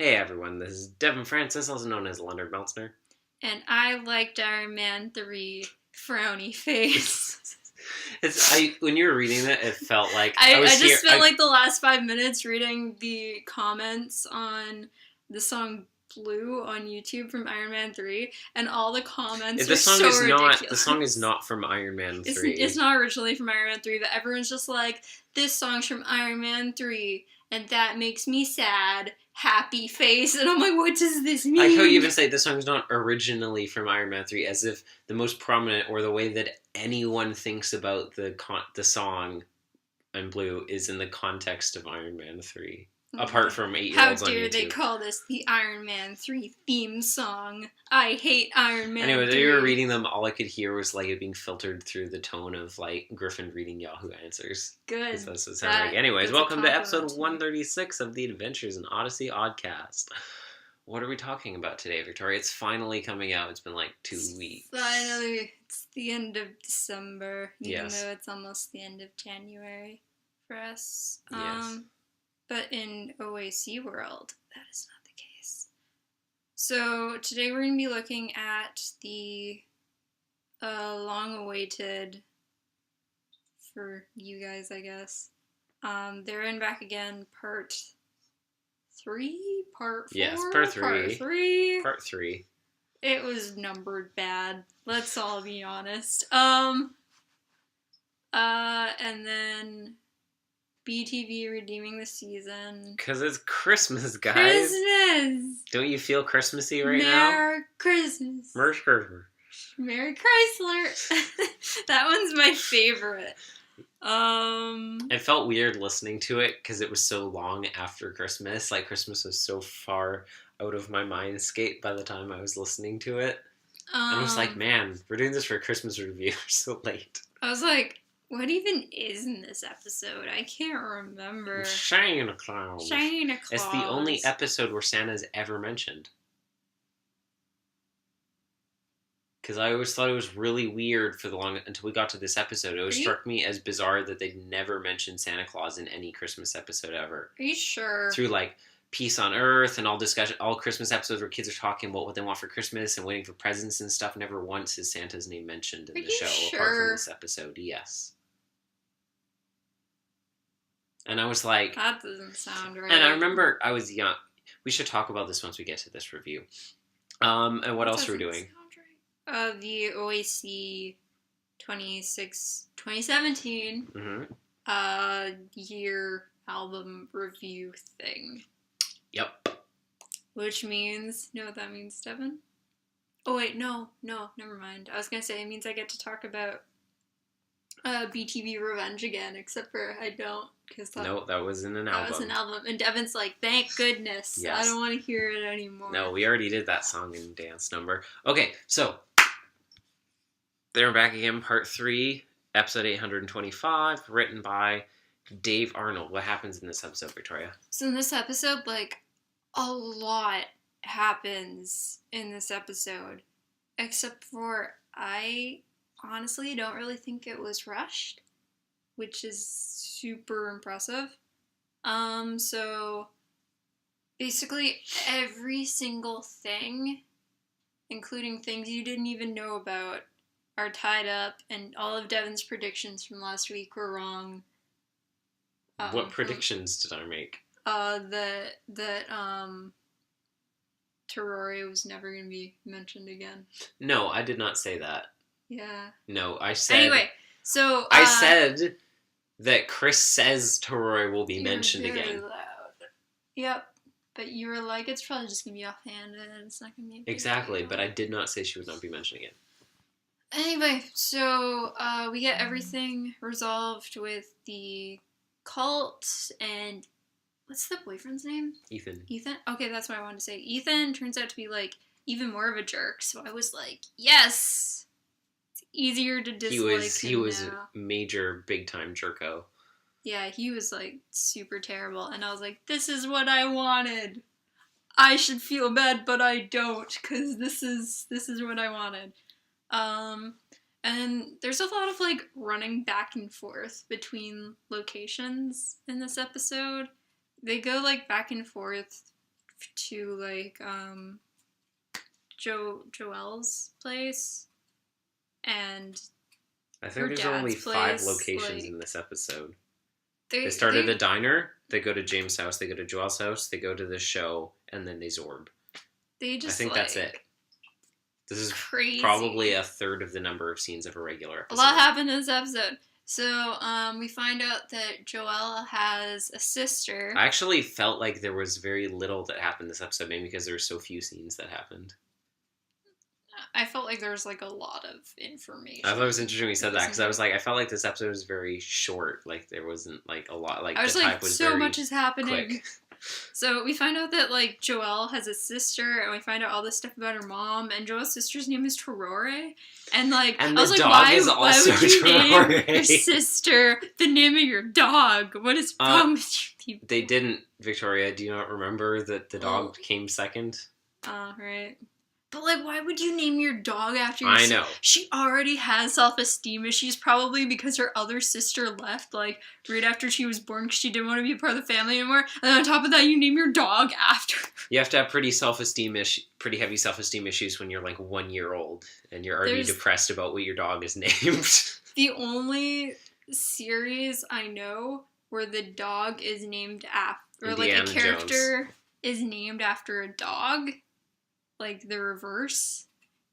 Hey everyone, this is Devin Francis, also known as Leonard Meltzner. And I liked Iron Man 3 frowny face. When you were reading it felt like I just spent like the last 5 minutes reading the comments on the song Blue on YouTube from Iron Man 3, and all the comments are so ridiculous. The song is not from Iron Man 3. It's not originally from Iron Man 3, but everyone's just like, this song's from Iron Man 3, and that makes me sad. Happy face. And I'm like, what does this mean? I like how you even say this song's not originally from Iron Man 3, as if the most prominent or the way that anyone thinks about the song in Blue is in the context of Iron Man 3. Apart from 8-year-olds on YouTube. How dare they call this the Iron Man 3 theme song? I hate Iron Man 3. Anyway, when you were reading them, all I could hear was like it being filtered through the tone of like Griffin reading Yahoo Answers. Good. That's what it sounded like. Anyways, welcome to episode 136 of the Adventures in Odyssey Oddcast. What are we talking about today, Victoria? It's finally coming out. It's been like 2 weeks. Finally, it's the end of December, even though it's almost the end of January for us. Yes. But in OAC world, that is not the case. So today we're going to be looking at the long-awaited, for you guys, I guess, There and Back Again, part 3? Part 4? Yes, part 3. Part 3. Part 3. It was numbered bad. Let's all be honest. And then BTV redeeming the season. Because it's Christmas, guys. Christmas! Don't you feel Christmassy right now? Merry Christmas. Merry Christmas. Merry Chrysler. That one's my favorite. It felt weird listening to it because it was so long after Christmas. Like, Christmas was so far out of my mindscape by the time I was listening to it. And I was like, man, we're doing this for a Christmas review. We're so late. I was like, what even is in this episode? I can't remember. Santa Claus. Santa Claus. It's the only episode where Santa's ever mentioned. Because I always thought it was really weird until we got to this episode. It always struck me as bizarre that they'd never mentioned Santa Claus in any Christmas episode ever. Are you sure? Through like Peace on Earth and all Christmas episodes where kids are talking about what they want for Christmas and waiting for presents and stuff. Never once is Santa's name mentioned in the show, apart from this episode. Yes. And I was like... That doesn't sound right. And I remember I was young. We should talk about this once we get to this review. And what else are we doing? The OAC 2017 year album review thing. Yep. Which means... You know what that means, Devin? Oh, wait, no, never mind. I was going to say it means I get to talk about BTV Revenge again, except for I don't. No, that was in an album. That was an album. And Devin's like, thank goodness. Yes. I don't want to hear it anymore. No, we already did that song and dance number. Okay, so There and Back Again, Part 3, Episode 825, written by Dave Arnold. What happens in this episode, Victoria? So in this episode, like, a lot happens in this episode. Except for I honestly don't really think it was rushed, which is super impressive. So basically every single thing, including things you didn't even know about, are tied up, and all of Devin's predictions from last week were wrong. What predictions did I make? That Terraria was never going to be mentioned again. No, I did not say that. Yeah. No, I said... Anyway, so... I said that Chris says Terraria will be mentioned very again. Loud. Yep. But you were like, it's probably just going to be offhanded, and it's not going to be... Exactly, but I did not say she would not be mentioned again. Anyway, so we get everything resolved with the cult, and what's the boyfriend's name? Ethan. Okay, that's what I wanted to say. Ethan turns out to be, like, even more of a jerk, so I was like, yes! It's easier to dislike He was a major, big-time jerko. Yeah, he was, like, super terrible, and I was like, this is what I wanted! I should feel bad, but I don't, because this is what I wanted. And there's a lot of, like, running back and forth between locations in this episode. They go, like, back and forth to like Joelle's place and I think there's only 5 locations in this episode. They start at a diner, they go to James' house, they go to Joelle's house, they go to the show, and then they zorb. I think that's it. This is crazy. Probably a third of the number of scenes of a regular episode. A lot happened in this episode. So, we find out that Joelle has a sister. I actually felt like there was very little that happened this episode, maybe because there were so few scenes that happened. I felt like there was, like, a lot of information. I thought it was interesting when you said that, because I was like, I felt like this episode was very short. Like, there wasn't, like, a lot. Like, I was the like, type was so very much is happening. Quick. So we find out that, like, Joelle has a sister, and we find out all this stuff about her mom, and Joelle's sister's name is Torore. And, like, and I was like, why would you name your sister the name of your dog? What is wrong with you people? They didn't, Victoria. Do you not remember that the dog came second? Oh, right. But, like, why would you name your dog after your I know. She already has self-esteem issues, probably because her other sister left, like, right after she was born because she didn't want to be a part of the family anymore. And on top of that, you name your dog after her. You have to have pretty heavy self-esteem issues when you're, like, 1 year old and you're already depressed about what your dog is named. The only series I know where the dog is named after, or, like, a character is named after a dog, like, the reverse,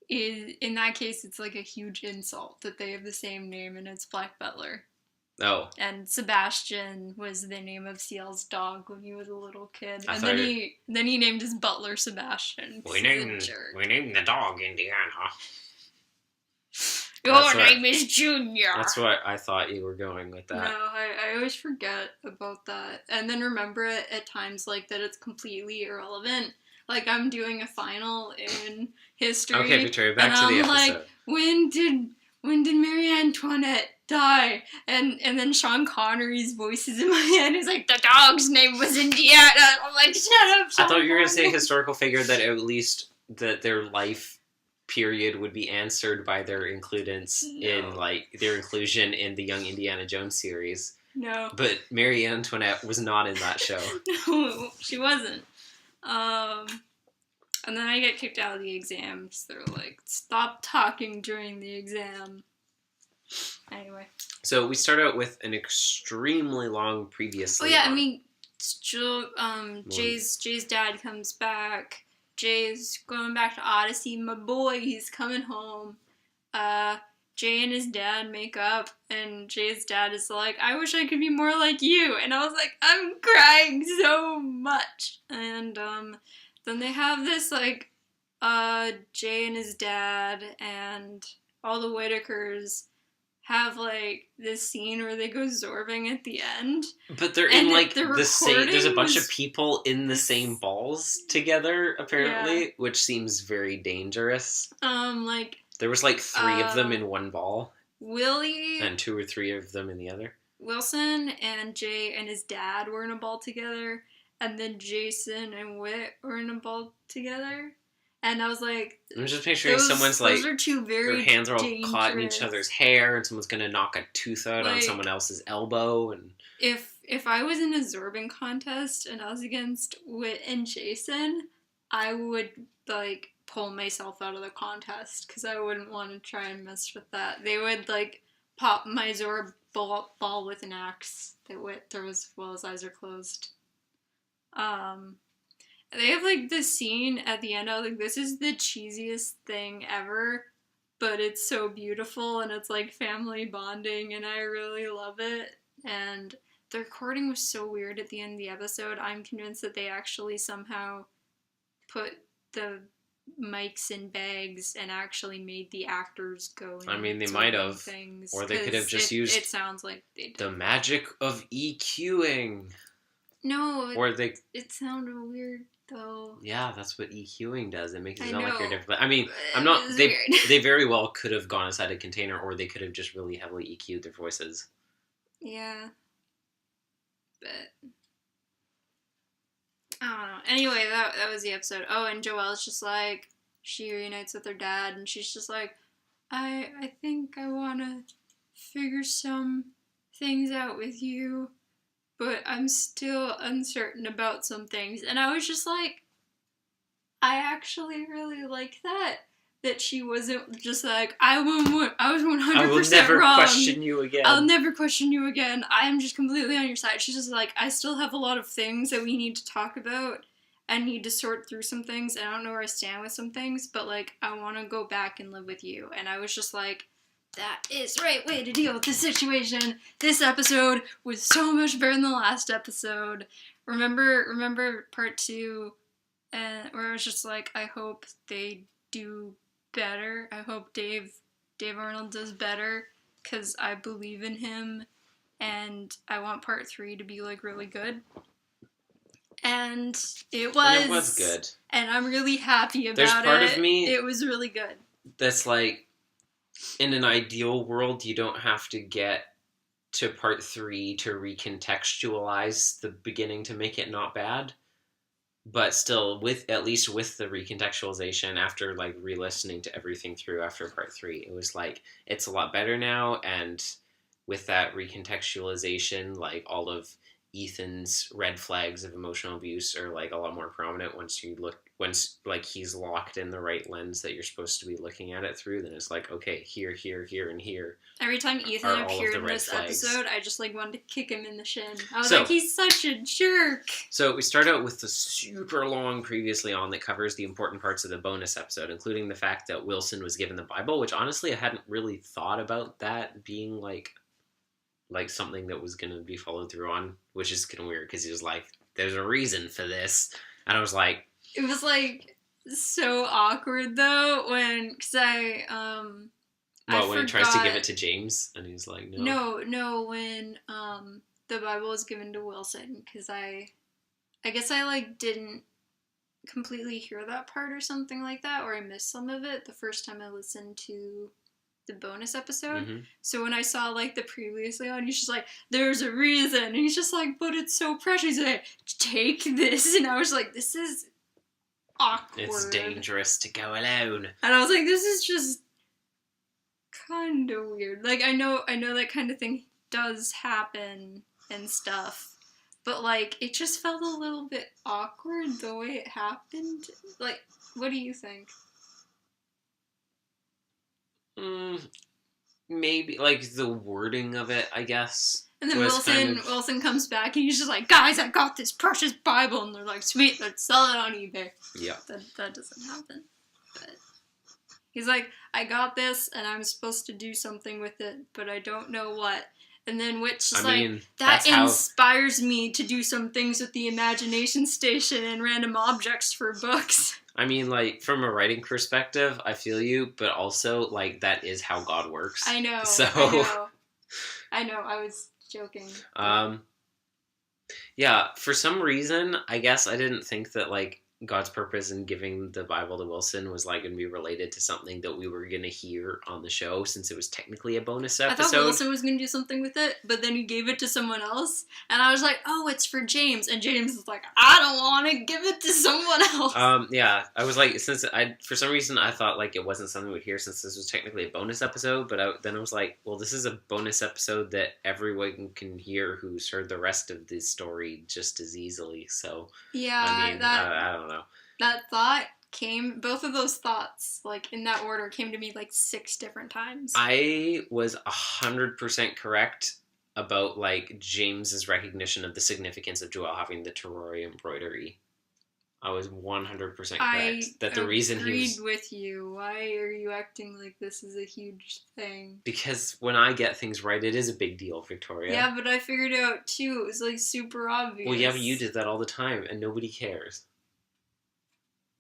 is, in that case, it's, like, a huge insult that they have the same name, and it's Black Butler. Oh. And Sebastian was the name of CL's dog when he was a little kid. And then he named his butler Sebastian. We named the dog Indiana. Your name is Junior. That's what I thought you were going with that. No, I always forget about that. And then remember it at times, like, that it's completely irrelevant. Like, I'm doing a final in history. Okay, Victoria, back to the episode. Like, when did Marie Antoinette die? And then Sean Connery's voice is in my head. He's like, the dog's name was Indiana. I'm like, shut up, Sean I thought you were going to say Connery. historical figure that at least that their life period would be answered by their inclusion in the Young Indiana Jones series. No. But Marie Antoinette was not in that show. No, she wasn't. And then I get kicked out of the exams. They're like, stop talking during the exam. Anyway. So we start out with an extremely long previously. Oh yeah, I mean, Jay's dad comes back. Jay's going back to Odyssey. My boy, he's coming home. Jay and his dad make up, and Jay's dad is like, I wish I could be more like you. And I was like, I'm crying so much. And then they have this, like, Jay and his dad and all the Whitakers have, like, this scene where they go zorbing at the end. But they're in, like, the same... There's a bunch of people in the same balls together, apparently, which seems very dangerous. Like... There was, like, 3 of them in one ball. Willie... And 2 or 3 of them in the other. Wilson and Jay and his dad were in a ball together. And then Jason and Whit were in a ball together. And I was like... I'm just picturing someone's, like... Those are 2 very their hands are all dangerous. Caught in each other's hair, and someone's gonna knock a tooth out on someone else's elbow, and... If I was in a zorbing contest and I was against Whit and Jason, I would, like... pull myself out of the contest because I wouldn't want to try and mess with that. They would, like, pop my Zorb ball with an axe that Whit throws while his eyes are closed. They have, like, this scene at the end. I was like, this is the cheesiest thing ever, but it's so beautiful and it's, like, family bonding and I really love it. And the recording was so weird at the end of the episode. I'm convinced that they actually somehow put the mics in bags and actually made the actors go in. I mean, they might have. Or they could have just used it sounds like they did. The magic of EQing. No, or they. It sounded weird though. Yeah, that's what EQing does. It makes it sound like you're different. I mean, I'm not. They very well could have gone inside a container, or they could have just really heavily EQ'd their voices. Yeah, but I don't know. Anyway, that was the episode. Oh, and Joelle's just like, she reunites with her dad, and she's just like, I think I want to figure some things out with you, but I'm still uncertain about some things. And I was just like, I actually really like that. That she wasn't just like, I was 100% wrong. I will never question you again. I'll never question you again. I am just completely on your side. She's just like, I still have a lot of things that we need to talk about. I need to sort through some things. And I don't know where I stand with some things. But, like, I want to go back and live with you. And I was just like, that is the right way to deal with this situation. This episode was so much better than the last episode. Remember part 2? Where I was just like, I hope they do better. I hope Dave Arnold does better, because I believe in him, and I want part 3 to be, like, really good. And it was. And it was good. And I'm really happy about it. There's part of me. It was really good. That's like, in an ideal world, you don't have to get to part 3 to recontextualize the beginning to make it not bad. But still, at least with the recontextualization, after, like, re-listening to everything through after part 3, it was like, it's a lot better now, and with that recontextualization, like, all of Ethan's red flags of emotional abuse are, like, a lot more prominent once, like, he's locked in the right lens that you're supposed to be looking at it through. Then it's like, okay, here, and here. Every time Ethan appeared in this episode, I just, like, wanted to kick him in the shin. I was like, he's such a jerk. So we start out with the super long previously on that covers the important parts of the bonus episode, including the fact that Wilson was given the Bible, which honestly I hadn't really thought about that being, like something that was going to be followed through on, which is kind of weird, because he was like, there's a reason for this. And I was like... It was, like, so awkward, though, when he tries to give it to James, and he's like, no. No, when the Bible was given to Wilson, because I guess I, like, didn't completely hear that part or something like that, or I missed some of it the first time I listened to the bonus episode. Mm-hmm. So when I saw, like, the previously on, he's just like, there's a reason, and he's just like, but it's so precious. He's like, take this, and I was like, this is awkward. It's dangerous to go alone. And I was like, this is just kind of weird. Like, I know that kind of thing does happen and stuff, but, like, it just felt a little bit awkward the way it happened. Like, what do you think? Maybe, like, the wording of it, I guess. And then Wilson comes back, and he's just like, guys, I got this precious Bible, and they're like, sweet, let's sell it on eBay. Yeah. That doesn't happen. But he's like, I got this, and I'm supposed to do something with it, but I don't know what. And then Witch is that inspires me to do some things with the imagination station and random objects for books. I mean, like, from a writing perspective, I feel you, but also, like, that is how God works. I know. So I know. I was joking. Yeah, for some reason, I guess I didn't think that, like, God's purpose in giving the Bible to Wilson was, like, going to be related to something that we were going to hear on the show, since it was technically a bonus episode. I thought Wilson was going to do something with it, but then he gave it to someone else, and I was like, oh, it's for James, and James was like, I don't want to give it to someone else. Yeah, I was like, for some reason, I thought, like, it wasn't something we'd hear, since this was technically a bonus episode, but then I was like, well, this is a bonus episode that everyone can hear who's heard the rest of the story just as easily, so... Yeah, I mean, I don't know. That thought both of those thoughts, like, in that order, came to me, like, 6 different times. I was 100% correct about, like, James's recognition of the significance of Joelle having the Terrori embroidery. I was 100% correct. That the reason he was... with you. Why are you acting like this is a huge thing? Because when I get things right, it is a big deal, Victoria. Yeah, but I figured it out, too. It was, like, super obvious. Well, yeah, but you did that all the time, and nobody cares.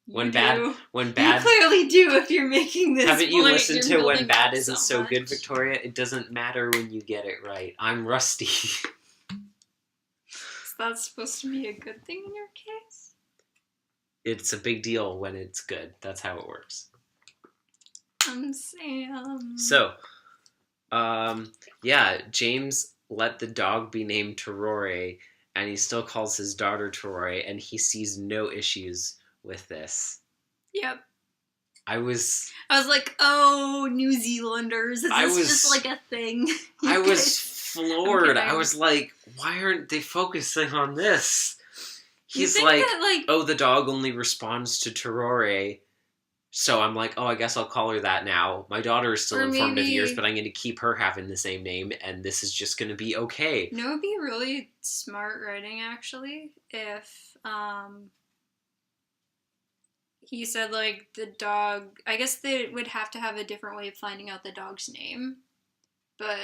You clearly do if you're making this. Haven't you listened to When Bad Isn't So Good, Victoria? It doesn't matter when you get it right. I'm rusty. Is that supposed to be a good thing in your case? It's a big deal when it's good. That's how it works. Sam. So, yeah, James let the dog be named Terrore, and he still calls his daughter Terrore, and he sees no issues with this. Yep. I was like, oh, New Zealanders, is this just like a thing? I was floored. I was like, why aren't they focusing on this? He's like, oh, the dog only responds to Torore. So I'm like, oh, I guess I'll call her that now. My daughter is still in formative years, but I'm going to keep her having the same name, and this is just going to be okay. You know, it would be really smart writing, actually, if he said, like, the dog... I guess they would have to have a different way of finding out the dog's name. But,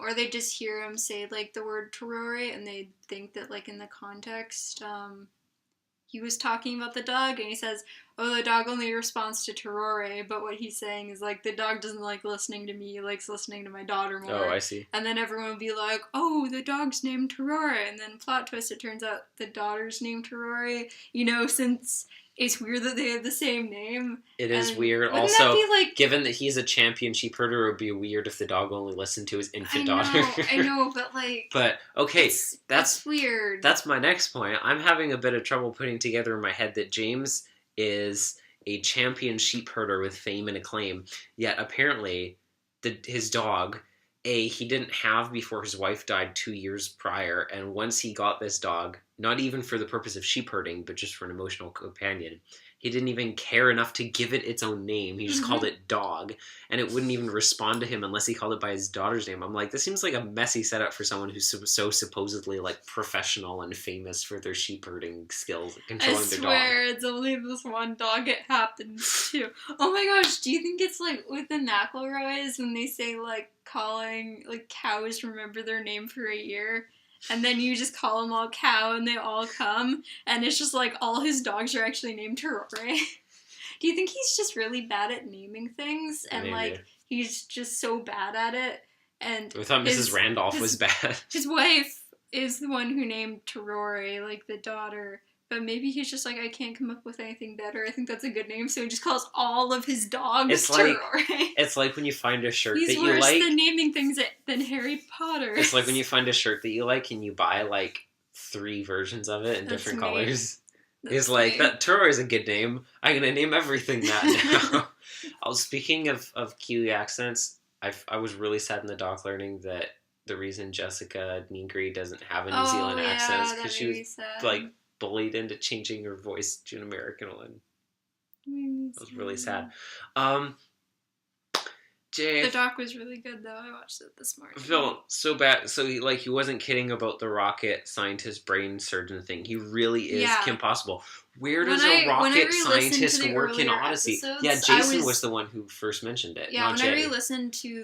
or they just hear him say, like, the word Torore, and they think that, like, in the context, he was talking about the dog, and he says, oh, the dog only responds to Torore, but what he's saying is, like, the dog doesn't like listening to me, he likes listening to my daughter more. Oh, I see. And then everyone would be like, oh, the dog's named Torore, and then plot twist, it turns out the daughter's named Torore, you know, since... It's weird that they have the same name. It is weird. Also, given that he's a champion sheep herder, it would be weird if the dog only listened to his infant daughter. I know, but like... But, okay, that's weird. That's my next point. I'm having a bit of trouble putting together in my head that James is a champion sheep herder with fame and acclaim, yet apparently his dog... he didn't have before his wife died 2 years prior, and once he got this dog, not even for the purpose of sheep herding, but just for an emotional companion, he didn't even care enough to give it its own name. He just called it Dog, and it wouldn't even respond to him unless he called it by his daughter's name. I'm like, this seems like a messy setup for someone who's so supposedly, like, professional and famous for their sheep herding skills, controlling their dog. I swear, it's only this one dog it happens to. Oh my gosh, do you think it's like with the McElroys when they say, like, calling, like, cows remember their name for a year? And then you just call them all cow and they all come. And it's just like all his dogs are actually named Torore. Do you think he's just really bad at naming things? And Maybe. Like he's just so bad at it. And I thought Mrs. Randolph was bad. His wife is the one who named Torore, like the daughter. But maybe he's just like, I can't come up with anything better. I think that's a good name. So he just calls all of his dogs Torore. It's like when you find a shirt he's that you like. He's worse than naming things than Harry Potter. It's like when you find a shirt that you like and you buy like 3 versions of it in different colors. It's like, that Torore is a good name. I'm going to name everything that now. Speaking of Kiwi accents, I was really sad in the doc learning that the reason Jessica Negri doesn't have a New Zealand accent is because she was like bullied into changing her voice to an American one. That was really sad. The doc was really good, though. I watched it this morning. I felt so bad. So he wasn't kidding about the rocket scientist brain surgeon thing. He really is Kim Possible. Where does a rocket scientist work in Odyssey? Yeah, Jason was the one who first mentioned it. Yeah, when I re-listened to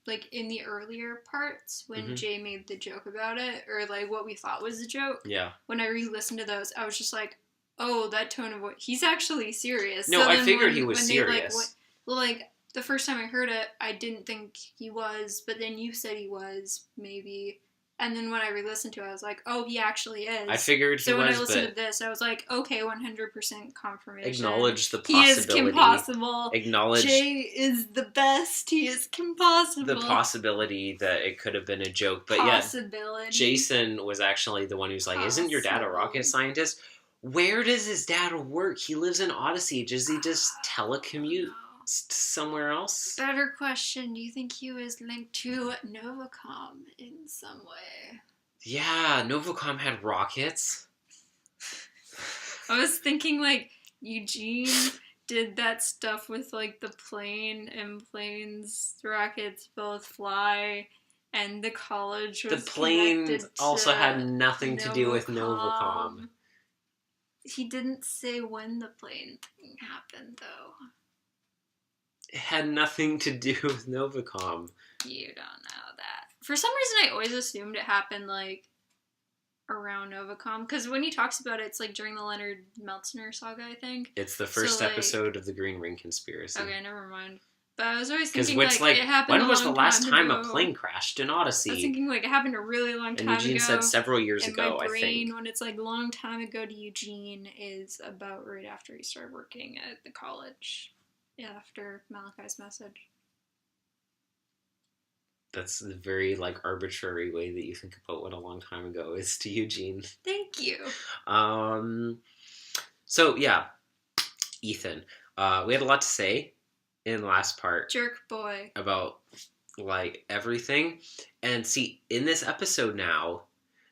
like in the earlier parts when Jay made the joke about it, or like what we thought was a joke. Yeah. When I re-listened to those, I was just like, oh, that tone of voice. He's actually serious. No, I figured he was serious. Like, the first time I heard it, I didn't think he was, but then you said he was, maybe. And then when I re-listened to it, I was like, oh, he actually is. I figured he was, So when I listened to this, I was like, okay, 100% confirmation. Acknowledge the possibility. He is Kim Possible. Acknowledge... Jay is the best. He is Kim Possible. The possibility that it could have been a joke. But yeah, Jason was actually the one who's like, isn't your dad a rocket scientist? Where does his dad work? He lives in Odyssey. Does he just telecommute somewhere else? Better question. Do you think he was linked to Novacom in some way? Yeah, Novacom had rockets. I was thinking like Eugene did that stuff with like the plane, and planes, rockets both fly, and the college was the plane also had nothing to do with Novacom. He didn't say when the plane thing happened, though. It had nothing to do with Novacom. You don't know that. For some reason, I always assumed it happened, like, around Novacom. Because when he talks about it, it's, like, during the Leonard Meltzner saga, I think. It's the first episode of the Green Ring Conspiracy. Okay, never mind. But I was always thinking, it happened when was the last time a plane crashed in Odyssey? I was thinking, it happened a really long time ago. And Eugene said several years ago, my brain, I think. When it's, a long time ago to Eugene, is about right after he started working at the college. Yeah, after Malachi's message. That's the very, arbitrary way that you think about what a long time ago is to Eugene. Thank you. So, yeah. Ethan. We had a lot to say in the last part. Jerk boy. About, everything. And see, in this episode now,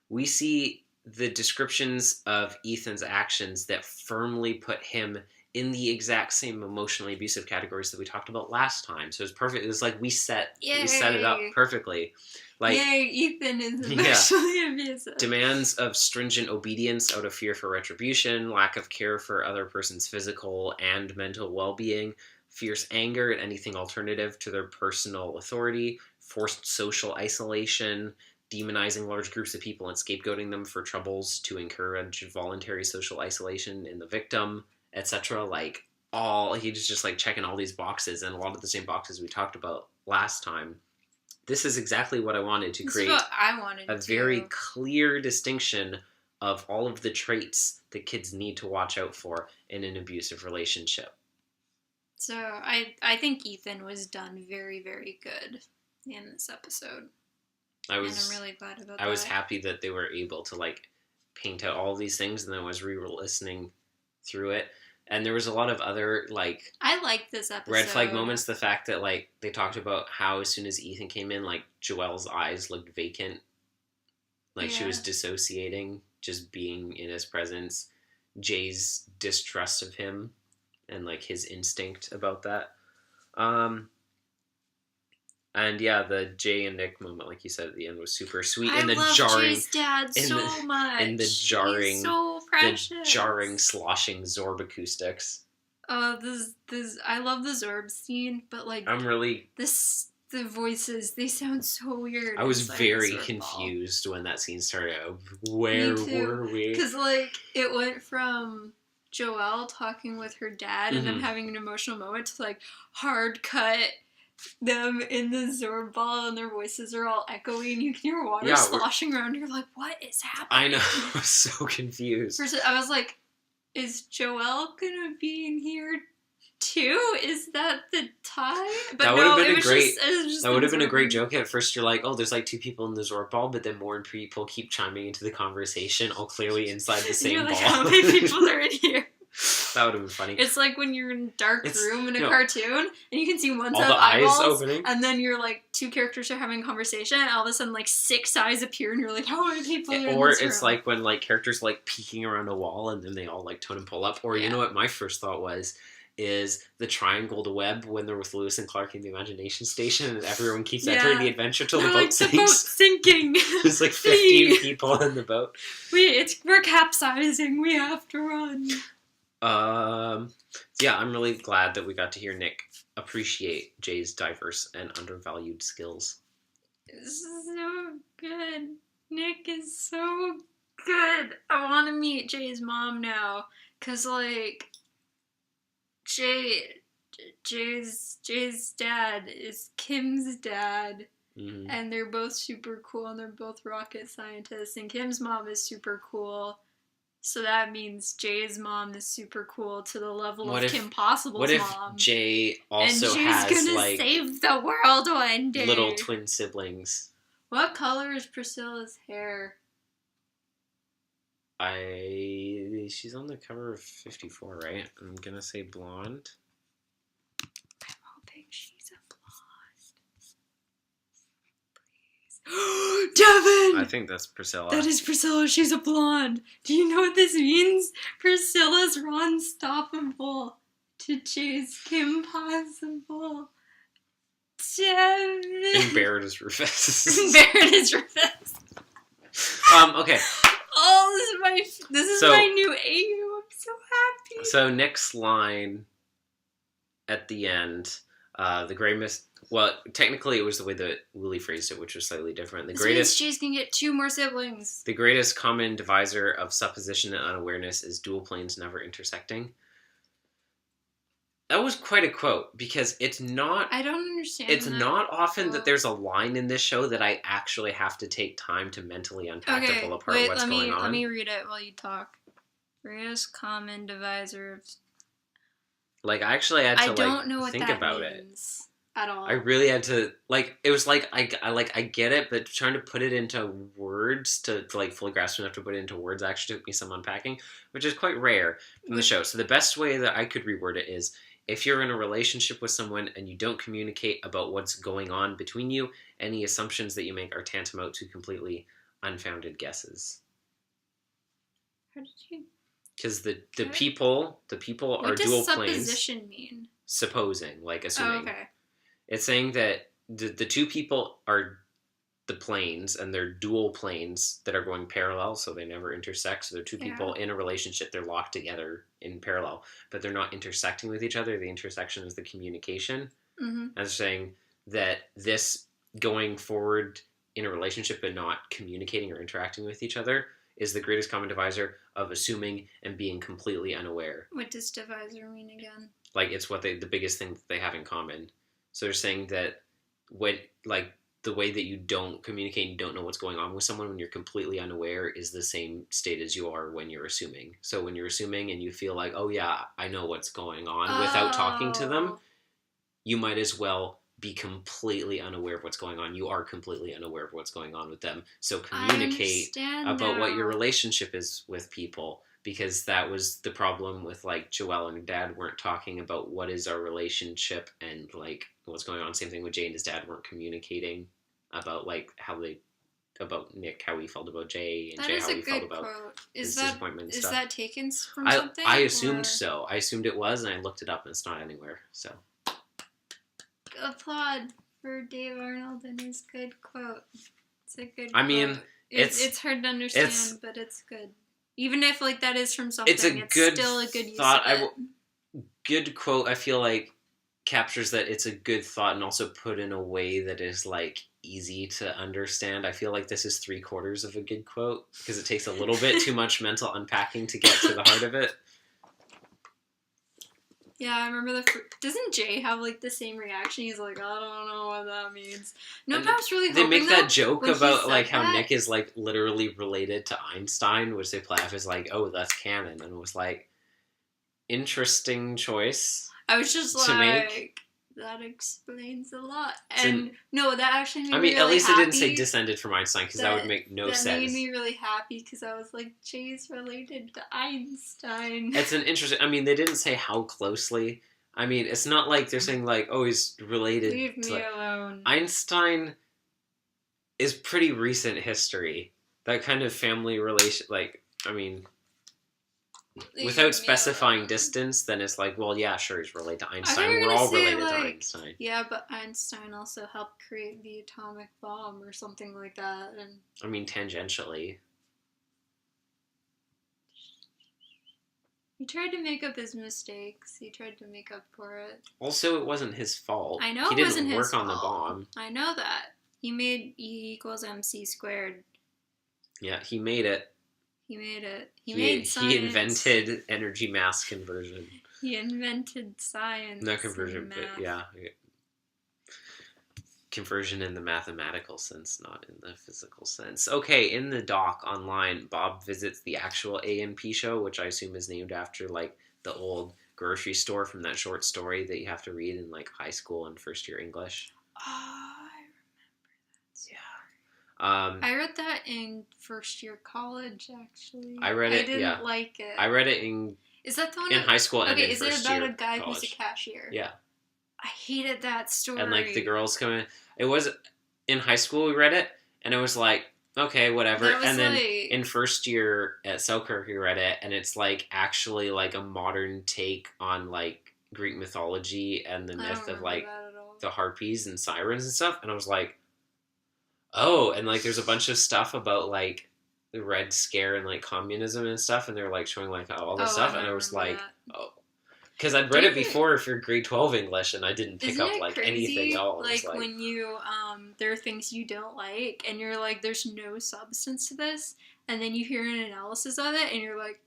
we see the descriptions of Ethan's actions that firmly put him in the exact same emotionally abusive categories that we talked about last time. So it's perfect. It was like we set it up perfectly. Like, yay, Ethan is emotionally abusive. Demands of stringent obedience out of fear for retribution, lack of care for other person's physical and mental well-being, fierce anger at anything alternative to their personal authority, forced social isolation, demonizing large groups of people and scapegoating them for troubles to encourage voluntary social isolation in the victim, etc. Like, he's just like checking all these boxes, and a lot of the same boxes we talked about last time. This is exactly what I wanted to create. This is what I wanted a very clear distinction of all of the traits that kids need to watch out for in an abusive relationship. So I think Ethan was done very, very good in this episode. And I'm really glad about that. I was happy that they were able to like paint out all these things, and then I was re-listening through it. And there was a lot of other, like... I liked this episode. Red flag moments. The fact that, like, they talked about how as soon as Ethan came in, like, Joelle's eyes looked vacant. Like, she was dissociating, just being in his presence. Jay's distrust of him and, like, his instinct about that. And, yeah, the Jay and Nick moment, like you said at the end, was super sweet. I love Jay's dad so much. And the jarring... He's so precious. The jarring, sloshing Zorb acoustics. This I love the Zorb scene, but like the voices, they sound so weird. I was very confused when that scene started. Where were we? Because like it went from Joelle talking with her dad and them having an emotional moment to like hard cut them in the Zorb ball and their voices are all echoey and you can hear water sloshing around. You're like, what is happening? I know. I was so confused. First, I was like, is Joelle gonna be in here too? Is that the tie? But that would have been a great. That would have been a great joke. At first, you're like, oh, there's like two people in the Zorb ball, but then more people keep chiming into the conversation, all clearly inside the same you're like, ball. How many people are in here? That would have been funny. It's like when you're in a dark room in a cartoon and you can see one set of eyeballs opening, and then you're like two characters are having a conversation and all of a sudden like 6 eyes appear and you're like, how many people are in this room? Or it's like when like characters like peeking around a wall and then they all like tone and pull up. Or you know what my first thought is the triangle, the web, when they're with Lewis and Clark in the Imagination Station and everyone keeps entering the adventure till the boat sinks. The boat's sinking. There's like 15 people in the boat. We're capsizing. We have to run. Yeah, I'm really glad that we got to hear Nick appreciate Jay's diverse and undervalued skills. This is so good. Nick is so good. I want to meet Jay's mom now, cause like Jay's dad is Kim's dad. Mm-hmm. And they're both super cool, and they're both rocket scientists, and Kim's mom is super cool. So that means Jay's mom is super cool to the level of Kim Possible's mom. What if Jay also has, gonna like, save the world one day? Little twin siblings. What color is Priscilla's hair? She's on the cover of 54, right? I'm gonna say blonde. I'm hoping she's a blonde. Please. Devin! I think that's Priscilla. That is Priscilla. She's a blonde. Do you know what this means? Priscilla's unstoppable to Jay's Kim Possible. Devin. And Barrett is Rufus. Barrett is Rufus. Okay. Oh, this is my new AIOO. I'm so happy. So Nick's line at the end, the gray mist. Well, technically it was the way that Willie phrased it, which was slightly different. This means Jay's gonna get 2 more siblings. The greatest common divisor of supposition and unawareness is dual planes never intersecting. That was quite a quote, because it's not... I don't understand It's not often that there's a line in this show that I actually have to take time to mentally unpack to pull apart what's going on. Let me read it while you talk. Greatest common divisor of... Like, I actually had to, don't know what think that about means at all. I really had to, like, it was like, I get it, but trying to put it into words to like, fully grasp enough to put it into words actually took me some unpacking, which is quite rare from the show. So the best way that I could reword it is, if you're in a relationship with someone and you don't communicate about what's going on between you, any assumptions that you make are tantamount to completely unfounded guesses. How did you? Because the people are dual planes. What does supposition mean? Supposing, like assuming. Oh, okay. It's saying that the two people are the planes, and they're dual planes that are going parallel, so they never intersect. So they're two people in a relationship. They're locked together in parallel, but they're not intersecting with each other. The intersection is the communication. Mm-hmm. And saying that this going forward in a relationship but not communicating or interacting with each other is the greatest common divisor of assuming and being completely unaware. What does divisor mean again? Like, it's what the biggest thing that they have in common. So they're saying that the way that you don't communicate and don't know what's going on with someone when you're completely unaware is the same state as you are when you're assuming. So when you're assuming and you feel like, oh yeah, I know what's going on without talking to them, you might as well be completely unaware of what's going on. You are completely unaware of what's going on with them. So communicate about what your relationship is with people, because that was the problem with, like, Joelle and her dad weren't talking about what is our relationship and, like, what's going on. Same thing with Jay and his dad weren't communicating about, like, about Nick, how he felt about Jay, and Jay how he felt about his disappointment and stuff. Is that taken from something? I assumed so. I assumed it was, and I looked it up, and it's not anywhere, so. Applaud for Dave Arnold and his good quote. It's a good quote. I mean, it's hard to understand, but it's good. Even if, like, that is from something, it's good still a good use thought. of it. Good quote, I feel like, captures that it's a good thought and also put in a way that is, like, easy to understand. I feel like this is 3/4 of a good quote, because it takes a little bit too much mental unpacking to get to the heart of it. Yeah, I remember doesn't Jay have, like, the same reaction? He's like, I don't know what that means. No, but I was really hoping they make that joke about, like, how that, Nick is, like, literally related to Einstein, which they play off as, like, oh, that's canon. And it was like, interesting choice. I was just like, that explains a lot. And no, that actually made me really happy. At least it didn't say descended from Einstein, because that would make no sense. That made me really happy, because I was like, Jay's related to Einstein. It's an interesting... I mean, they didn't say how closely. I mean, it's not like they're saying, like, oh, he's related. Leave me alone. Einstein is pretty recent history. That kind of family relation... Like, I mean... Without specifying distance, then it's like, well, yeah, sure, he's related to Einstein. We're all related to Einstein. Yeah, but Einstein also helped create the atomic bomb or something like that. And I mean, tangentially. He tried to make up his mistakes. He tried to make up for it. Also, it wasn't his fault. I know he it wasn't his fault. He didn't work on the bomb. I know that. He made E = MC squared. Yeah, he made it. He made it. He made science. He invented energy mass conversion. He invented science. Not conversion, but yeah. Conversion in the mathematical sense, not in the physical sense. Okay, in the doc online, Bob visits the actual A&P show, which I assume is named after, like, the old grocery store from that short story that you have to read in, like, high school and first year English. I read that in first year college, actually. I read it, I didn't like it. I read it in... Is that the one in high school and in first year is it about a guy college. who's a cashier? Yeah. I hated that story. And, like, the girls come in... It was... In high school, we read it, and it was like, okay, whatever. And then in first year at Selkirk, we read it, and it's, like, actually, like, a modern take on, like, Greek mythology and the myth of, like, the harpies and sirens and stuff. And I was like... Oh, and, like, there's a bunch of stuff about, like, the Red Scare and, like, communism and stuff, and they're, like, showing, like, all this stuff, and I was like, oh. Because I'd read it before for grade 12 English, and I didn't pick up, like, anything else. Like, when you, there are things you don't like, and you're like, there's no substance to this, and then you hear an analysis of it, and you're like,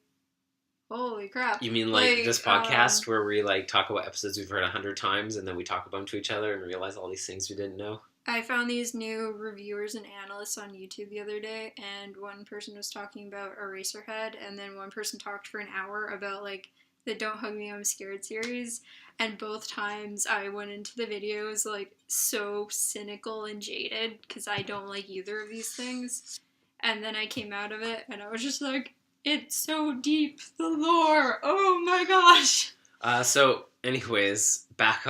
holy crap. You mean, like this podcast where we, like, talk about episodes we've heard 100 times, and then we talk about them to each other and realize all these things we didn't know? I found these new reviewers and analysts on YouTube the other day, and one person was talking about Eraserhead, and then one person talked for an hour about, like, the Don't Hug Me, I'm Scared series, and both times I went into the videos, like, so cynical and jaded, because I don't like either of these things, and then I came out of it, and I was just like, it's so deep, the lore, oh my gosh! So, anyways, back,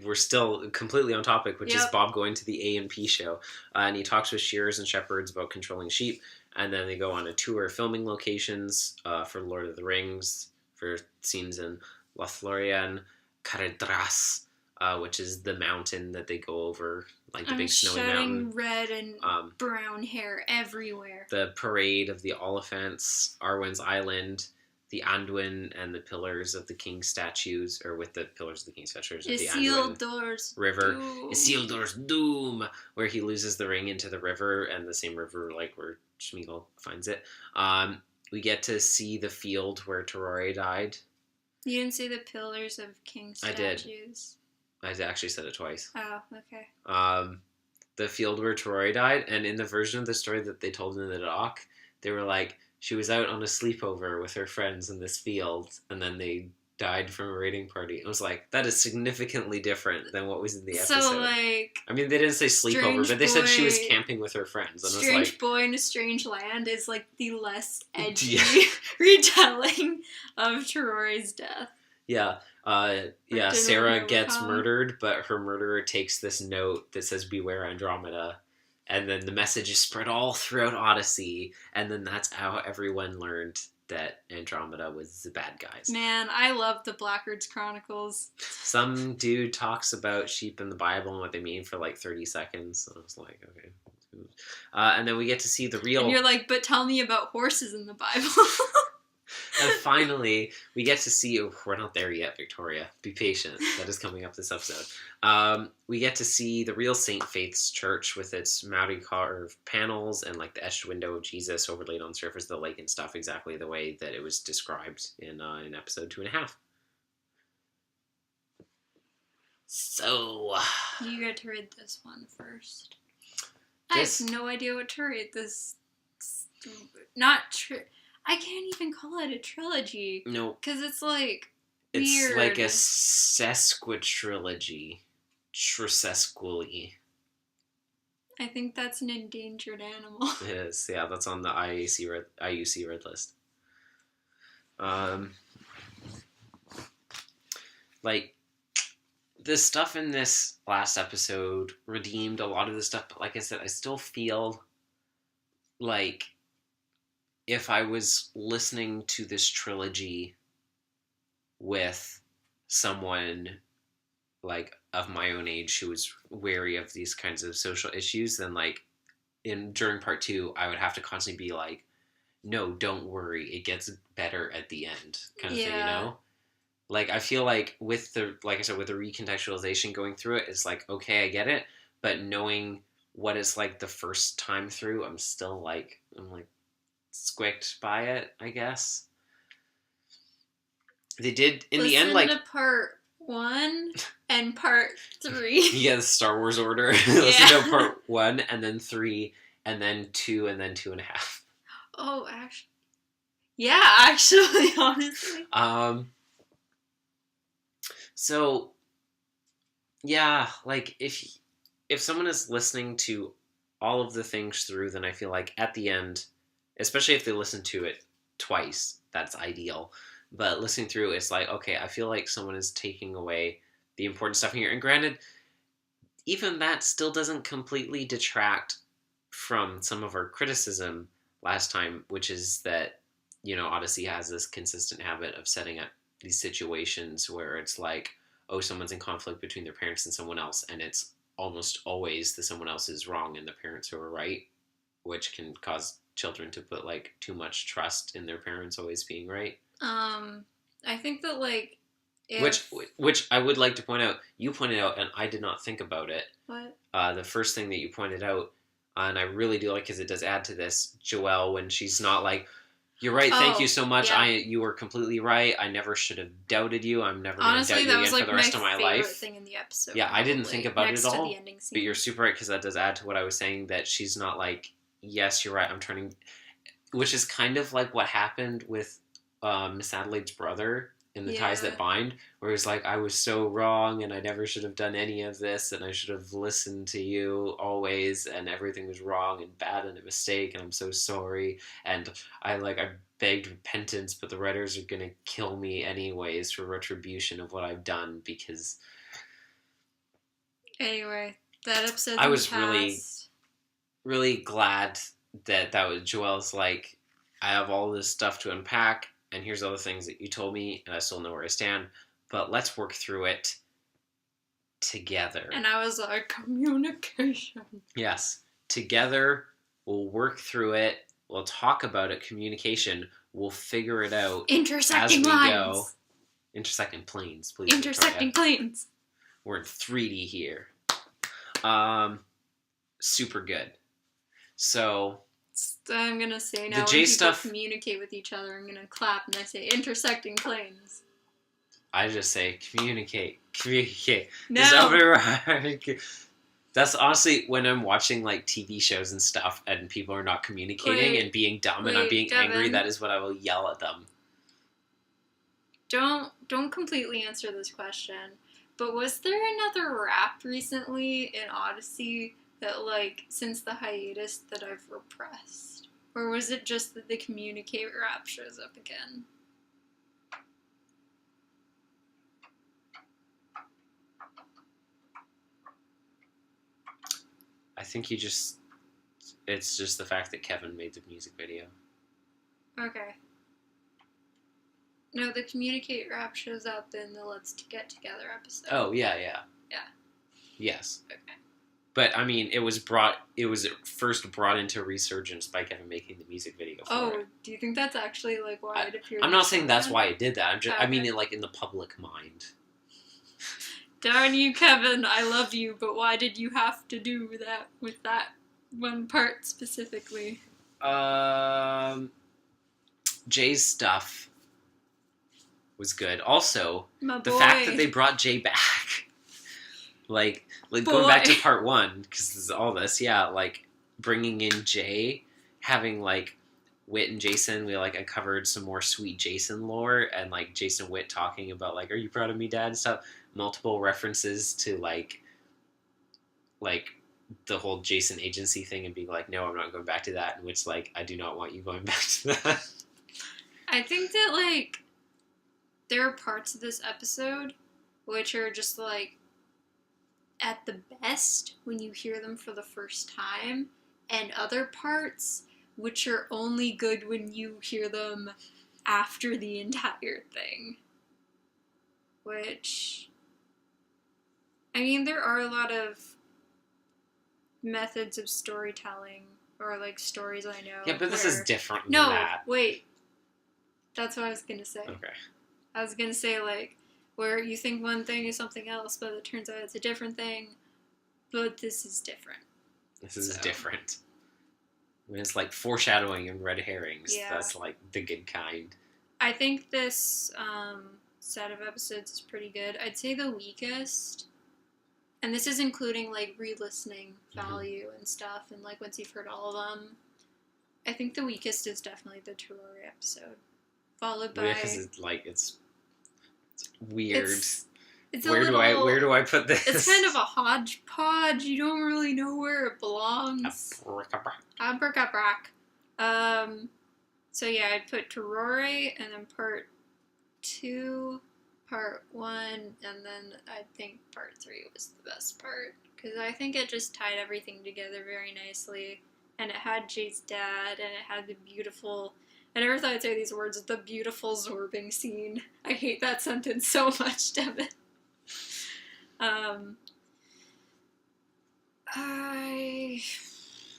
we're still completely on topic, which is Bob going to the A&P show. And he talks with shearers and shepherds about controlling sheep. And then they go on a tour of filming locations for Lord of the Rings, for scenes in Lothlorien, Caradhras, which is the mountain that they go over, like the big snowy mountain. Red and brown hair everywhere. The parade of the Oliphants, Arwen's Island, the Anduin and the Pillars of the King's statues, or with the Pillars of the King's statues of the Anduin River. Isildur's Doom, where he loses the ring into the river, and the same river like where Smeagol finds it. We get to see the field where Torori died. You didn't see the Pillars of King's statues? I actually said it twice. Oh, okay. The field where Torori died, and in the version of the story that they told in the doc, they were like, she was out on a sleepover with her friends in this field, and then they died from a raiding party. I was like, that is significantly different than what was in the episode. So, like... I mean, they didn't say sleepover, but they said she was camping with her friends. And Strange Boy in a Strange Land is, like, the less edgy retelling of Torori's death. Yeah. Sarah gets murdered, but her murderer takes this note that says, "Beware Andromeda." And then the message is spread all throughout Odyssey, and then that's how everyone learned that Andromeda was the bad guys. Man, I love the Blackguards Chronicles. Some dude talks about sheep in the Bible and what they mean for like 30 seconds. And I was like, okay. And then we get to see the real... And you're like, but tell me about horses in the Bible. And finally, we get to see... Oh, we're not there yet, Victoria. Be patient. That is coming up this episode. We get to see the real St. Faith's Church with its Maori carved panels and like the etched window of Jesus overlaid on the surface of the lake and stuff, exactly the way that it was described in episode 2.5. So... You get to read this one first. I have no idea what to read. This... I can't even call it a trilogy. No. Because it's like weird. It's like a sesquitrilogy. Trisesquily. I think that's an endangered animal. It is. Yeah, that's on the IUC red list. Like, the stuff in this last episode redeemed a lot of the stuff, but like I said, I still feel like if I was listening to this trilogy with someone like of my own age who was wary of these kinds of social issues, then like during part 2, I would have to constantly be like, no, don't worry, it gets better at the end, kind of thing, you know? Like, I feel like with the recontextualization going through it, it's like, okay, I get it, but knowing what it's like the first time through, I'm squicked by it, I guess. They did, in the end, like... Listen to part 1 and part 3. Yeah, the Star Wars order. Listen to part 1, and then 3, and then 2, and then 2.5. Oh, actually. Yeah, actually, honestly. So, yeah, like, if someone is listening to all of the things through, then I feel like at the end, especially if they listen to it twice, that's ideal. But listening through, it's like, okay, I feel like someone is taking away the important stuff here. And granted, even that still doesn't completely detract from some of our criticism last time, which is that, you know, Odyssey has this consistent habit of setting up these situations where it's like, oh, someone's in conflict between their parents and someone else, and it's almost always that someone else is wrong and the parents who are right, which can cause children to put, like, too much trust in their parents always being right. I think that, like, Which I would like to point out, you pointed out, and I did not think about it. What? The first thing that you pointed out, and I really do like, because it does add to this, Joelle, when she's not like, you're right, thank you so much, yeah. You were completely right, I never should have doubted you, I'm never going to doubt you again for the rest of my life. Honestly, that was, like, my favorite thing in the episode. Yeah, I didn't think about it at all, the ending scene. But you're super right, because that does add to what I was saying, that she's not like, yes, you're right, I'm turning... Which is kind of like what happened with Miss Adelaide's brother in The Ties That Bind, where he's like, I was so wrong, and I never should have done any of this, and I should have listened to you always, and everything was wrong and bad and a mistake, and I'm so sorry, and I begged repentance, but the writers are gonna kill me anyways for retribution of what I've done, because... Anyway, that episode I was really glad that was Joelle's like, I have all this stuff to unpack, and here's all the things that you told me, and I still know where I stand, but let's work through it together. And I was like, communication. Yes. Together, we'll work through it, we'll talk about it, communication, we'll figure it out Intersecting as we lines. go. Intersecting planes, please. Intersecting planes. We're in 3D here. Super good. So I'm gonna say now the when J people stuff, communicate with each other, I'm gonna clap and I say intersecting planes. I just say communicate. No. That's honestly when I'm watching like TV shows and stuff, and people are not communicating and being dumb, and I'm being angry. That is what I will yell at them. Don't completely answer this question. But was there another rap recently in Odyssey that, like, since the hiatus that I've repressed? Or was it just that the communicate rap shows up again? I think it's just the fact that Kevin made the music video. Okay. No, the communicate rap shows up in the Let's Get Together episode. Oh, yeah. Yeah. Yes. Okay. But, I mean, it was first brought into resurgence by Kevin making the music video for it. Do you think that's actually, like, why it appeared? I'm not saying that's why it did that. Okay. I mean it, like, in the public mind. Darn you, Kevin, I love you, but why did you have to do that with that one part specifically? Jay's stuff was good. Also, My the boy. fact that they brought Jay back, like going back to part 1, because this is all this, yeah, like bringing in Jay, having like Whit and Jason, we like uncovered some more sweet Jason lore, and like Jason Whit talking about like, "Are you proud of me, Dad?" and stuff. Multiple references to like the whole Jason agency thing, and being like, "No, I'm not going back to that," in which like, I do not want you going back to that. I think that, like, there are parts of this episode which are just, like, at the best when you hear them for the first time, and other parts which are only good when you hear them after the entire thing. Which, I mean, there are a lot of methods of storytelling, or, like, stories I know. Yeah, but this is different than No, that. wait. That's what I was gonna say. Okay. I was gonna say, like, where you think one thing is something else, but it turns out it's a different thing. But this is different. This is different. I mean, it's like foreshadowing and red herrings. Yeah. That's like the good kind. I think this set of episodes is pretty good. I'd say the weakest, and this is including like re-listening value and stuff, and like once you've heard all of them, I think the weakest is definitely the Terror episode, followed by because it's like it's weird. It's where do I put this? It's kind of a hodgepodge. You don't really know where it belongs. Abracadabra. So yeah, I'd put Terror, and then part 2, part 1, and then I think part 3 was the best part. Because I think it just tied everything together very nicely. And it had Jay's dad, and it had the beautiful... I never thought I'd say these words, the beautiful zorbing scene. I hate that sentence so much, Devin. I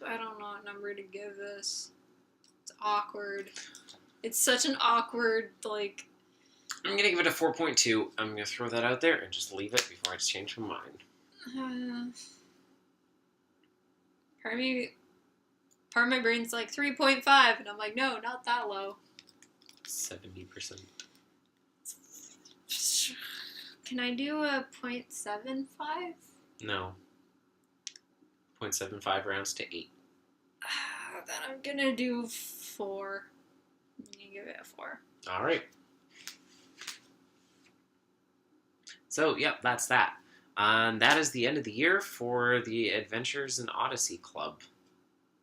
don't know what number to give this. It's awkward. It's such an awkward, like... I'm going to give it a 4.2. I'm going to throw that out there and just leave it before I change my mind. Part of my brain's like 3.5, and I'm like, no, not that low. 70%. Can I do a 0.75? No. 0.75 rounds to 8. Then I'm gonna do 4. I'm gonna give it a 4. All right. So, yep, that's that. That is the end of the year for the Adventures in Odyssey Club.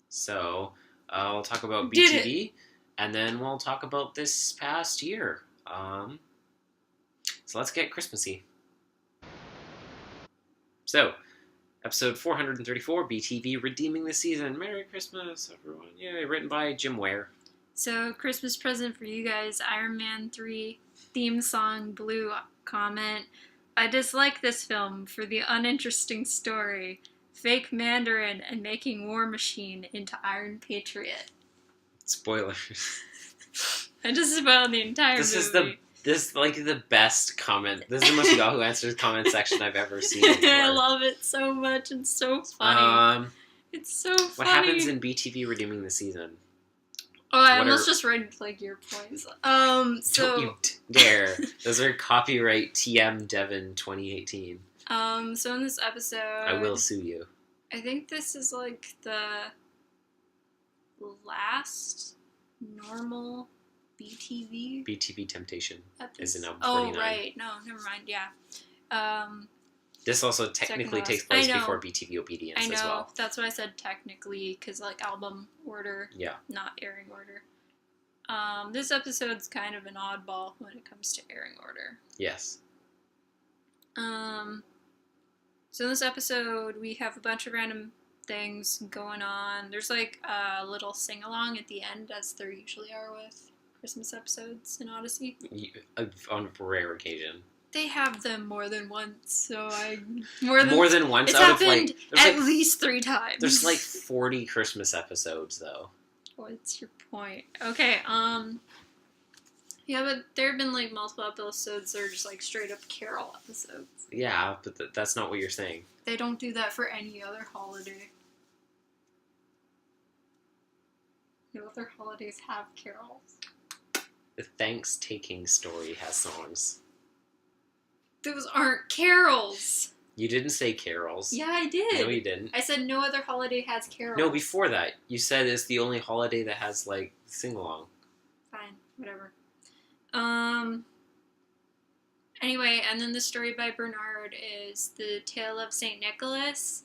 So, we'll talk about BTV, and then we'll talk about this past year. So let's get Christmassy. So, Episode 434, BTV Redeeming the Season. Merry Christmas, everyone. Yay, written by Jim Ware. So, Christmas present for you guys, Iron Man 3, theme song, Blue comment. I dislike this film for the uninteresting story, fake Mandarin, and making War Machine into Iron Patriot. Spoilers. I just spoiled the entire movie. This is the best comment. This is the most Yahoo Answers comment section I've ever seen before. I love it so much. It's so funny. It's so funny. What happens in BTV Redeeming the Season? Oh, I almost just read your points. So don't you dare. Those are copyright TM Devon 2018. So in this episode, I will sue you. I think this is the last normal BTV Temptation is in album 49. Oh, right. No, never mind. Yeah. This also technically takes place before BTV Obedience as well. I know. That's why I said technically, because album order. Yeah. Not airing order. This episode's kind of an oddball when it comes to airing order. Yes. So in this episode, we have a bunch of random things going on. There's a little sing-along at the end, as there usually are with Christmas episodes in Odyssey. On a rare occasion. They have them more than once, so more than once. It's happened at least 3 times. There's 40 Christmas episodes, though. What's your point? Okay, yeah, but there have been multiple episodes that are just straight up Carol episodes. Yeah, but that's not what you're saying. They don't do that for any other holiday. No other holidays have carols. The Thanks-Taking story has songs. Those aren't carols. You didn't say carols. Yeah, I did. No, you didn't. I said no other holiday has carols. No, before that. You said it's the only holiday that has, sing-along. Fine, whatever. Anyway, and then the story by Bernard is the tale of St. Nicholas.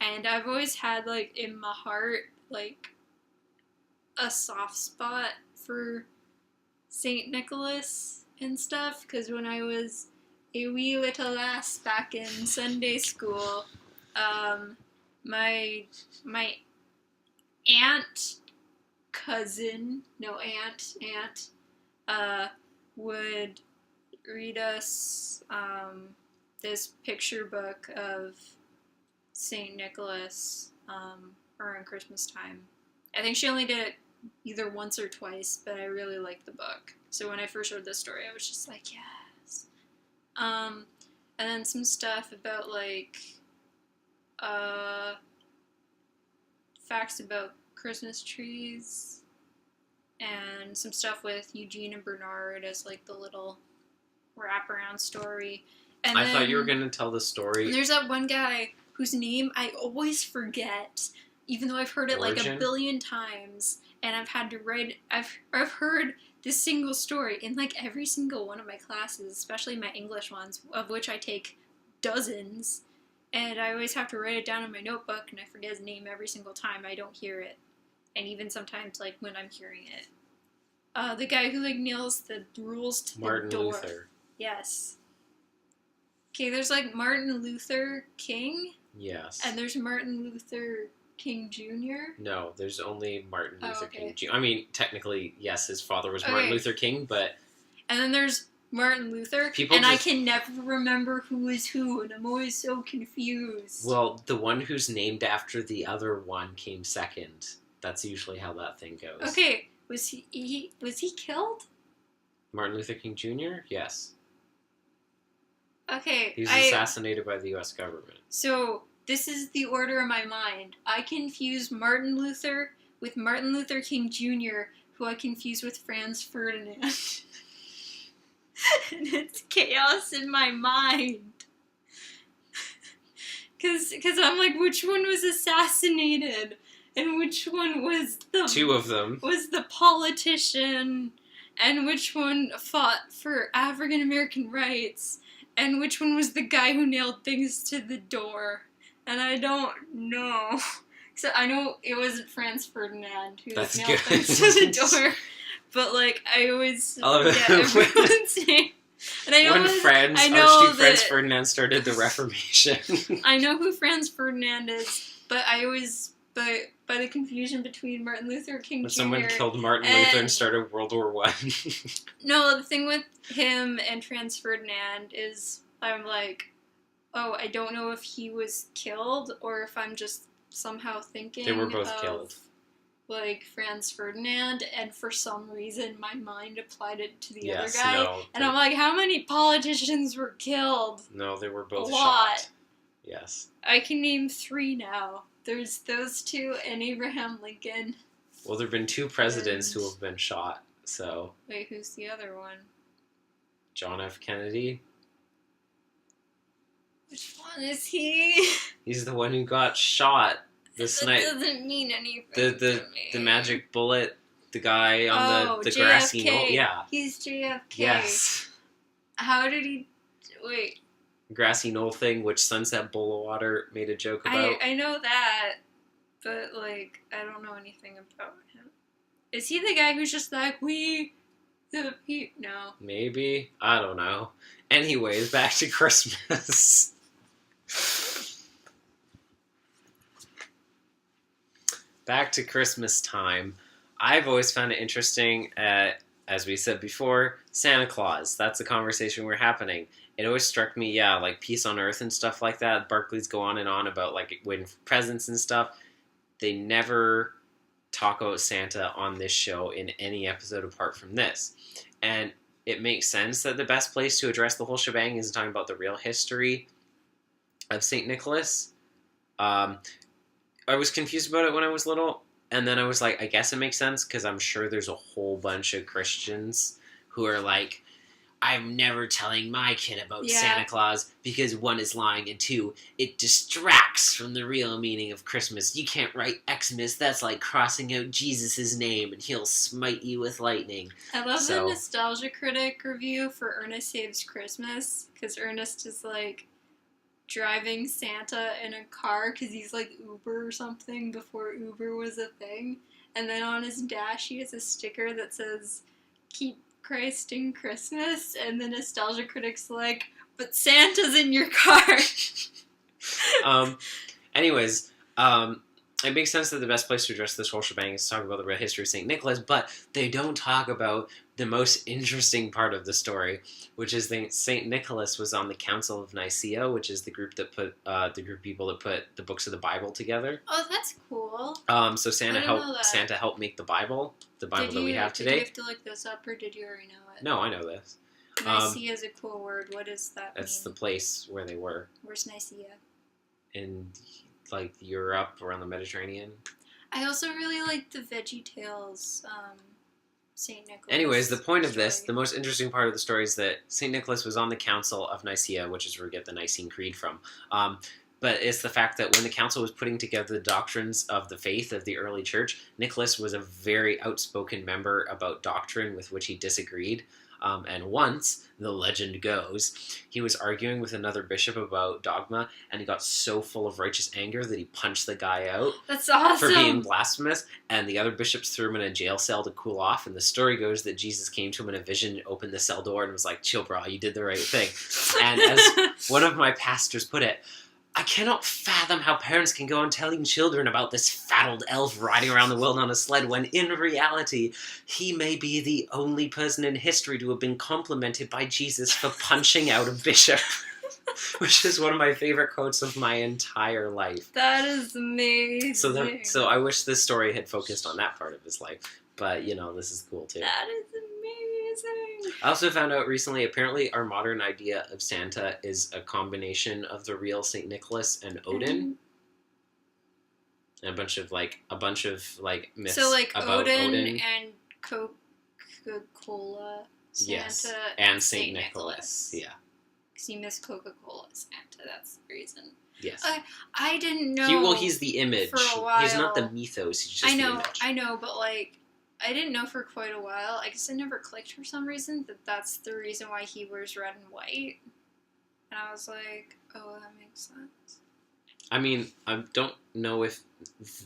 And I've always had, in my heart, a soft spot for St. Nicholas and stuff. Because when I was a wee little lass back in Sunday school, my aunt would read us this picture book of St. Nicholas around Christmas time. I think she only did it either once or twice, but I really liked the book. So when I first read this story, I was just yes. And then some stuff about facts about Christmas trees, and some stuff with Eugene and Bernard as the little wraparound story. And I thought you were going to tell the story. There's that one guy whose name I always forget, even though I've heard it a billion times, and I've had to write. I've heard this single story in every single one of my classes, especially my English ones, of which I take dozens, and I always have to write it down in my notebook, and I forget his name every single time I don't hear it, and even sometimes when I'm hearing it. The guy who nails the rules to the door. Martin Luther. Yes. Okay, there's Martin Luther King. Yes. And there's Martin Luther King Jr.? No, there's only Martin Luther King Jr. I mean, technically, yes, his father was Martin Luther King, but... And then there's Martin Luther, I can never remember who is who, and I'm always so confused. Well, the one who's named after the other one came second. That's usually how that thing goes. Okay, was he killed? Martin Luther King Jr.? Yes. Okay, he was assassinated by the U.S. government. So... This is the order in my mind. I confuse Martin Luther with Martin Luther King Jr., who I confuse with Franz Ferdinand. And it's chaos in my mind. Because I'm which one was assassinated? And which one was the... 2 of them. Was the politician? And which one fought for African American rights? And which one was the guy who nailed things to the door? And I don't know. So I know it wasn't Franz Ferdinand who nailed things to the door. But I always forget everyone's name. Archduke Ferdinand started the Reformation. I know who Franz Ferdinand is, but by the confusion between Martin Luther King Jr. When someone killed Martin Luther and started World War I. No, the thing with him and Franz Ferdinand is I'm like, oh, I don't know if he was killed or if I'm just somehow thinking they were both killed. Like Franz Ferdinand, and for some reason my mind applied it to the other guy. And I'm like, how many politicians were killed? No, they were both shot. A lot. Yes. I can name 3 now. There's those 2 and Abraham Lincoln. Well, there have been 2 presidents who have been shot, so... Wait, who's the other one? John F. Kennedy. Which one is he? He's the one who got shot. That doesn't mean anything the magic bullet, the guy on the grassy knoll. Yeah. He's JFK. Yes. How did he... Wait. Grassy knoll thing, which Sunset Boulevard made a joke about. I know that, but, like, I don't know anything about him. Is he the guy who's just like, no. Maybe. I don't know. Anyways, back to Christmas. Back to Christmas time. I've always found it interesting, as we said before, Santa Claus. That's the conversation we're happening. It always struck me, like peace on earth and stuff like that. Barclays go on and on about like when presents and stuff. They never talk about Santa on this show in any episode apart from this. And it makes sense that the best place to address the whole shebang is talking about the real history of St. Nicholas. I was confused about it when I was little, and then I was like, I guess it makes sense, because I'm sure there's a whole bunch of Christians who are like, I'm never telling my kid about Santa Claus, because 1 is lying, and 2, it distracts from the real meaning of Christmas. You can't write Xmas, that's like crossing out Jesus' name, and he'll smite you with lightning. I love the Nostalgia Critic review for Ernest Saves Christmas, because Ernest is like, driving Santa in a car because he's like Uber or something before Uber was a thing. And then on his dash he has a sticker that says, keep Christ in Christmas. And the Nostalgia Critic's like, but Santa's in your car. Anyways, it makes sense that the best place to address this whole shebang is to talk about the real history of St. Nicholas, but they don't talk about the most interesting part of the story, which is that St. Nicholas was on the Council of Nicaea, which is the group that put the group of people that put the books of the Bible together. Oh, that's cool. So Santa helped make the Bible that we have today. Did you have to look this up, or did you already know it? No, I know this. Nicaea is a cool word. What does that mean? That's the place where they were. Where's Nicaea? In like Europe, around the Mediterranean. I also really like the VeggieTales St. Nicholas. Anyways, the point of this, the most interesting part of the story is that St. Nicholas was on the Council of Nicaea, which is where we get the Nicene Creed from. But it's the fact that when the council was putting together the doctrines of the faith of the early church, Nicholas was a very outspoken member about doctrine with which he disagreed. And once, the legend goes, he was arguing with another bishop about dogma, and he got so full of righteous anger that he punched the guy out. That's awesome! For being blasphemous, and the other bishops threw him in a jail cell to cool off, and the story goes that Jesus came to him in a vision and opened the cell door and was like, chill, bro, you did the right thing. And as one of my pastors put it, I cannot fathom how parents can go on telling children about this fat old elf riding around the world on a sled when, in reality, he may be the only person in history to have been complimented by Jesus for punching out a bishop. Which is one of my favorite quotes of my entire life. That is amazing. So I wish this story had focused on that part of his life. But, this is cool, too. That is amazing. I also found out recently, apparently our modern idea of Santa is a combination of the real St. Nicholas and Odin. And a bunch of myths so, like, about Odin and Coca-Cola, Santa, yes, and St. Nicholas. Yeah. Because he missed Coca-Cola Santa, that's the reason. Yes. I didn't know. He's the image. For a while. He's not the mythos, he's just the image. I know, but, like, I didn't know for quite a while. I guess it never clicked for some reason that that's the reason why he wears red and white. And I was like, oh, that makes sense. I mean, I don't know if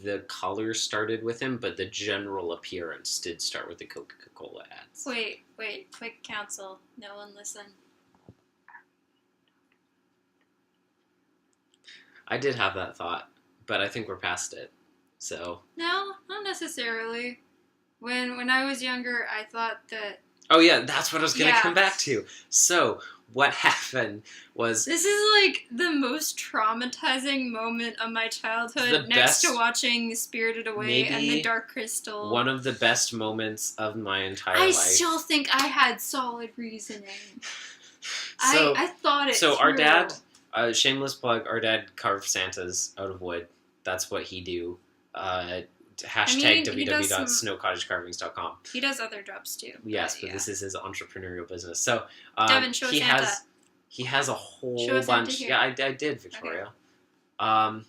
the color started with him, but the general appearance did start with the Coca-Cola ads. Wait, quick counsel. No one listen. I did have that thought, but I think we're past it. So. No, not necessarily. When I was younger, I thought that... Oh, yeah, that's what I was going to come back to. So, what happened was... This is, like, the most traumatizing moment of my childhood, next to watching Spirited Away and The Dark Crystal. One of the best moments of my entire life. I still think I had solid reasoning. I thought it So, through. our dad, shameless plug, our dad carved Santas out of wood. That's what he do. Hashtag www.snowcottagecarvings.com. He does other jobs too. Yes, but this is his entrepreneurial business. So Devin, show Santa. He has a whole bunch. Here. Yeah, I did, Victoria. Okay.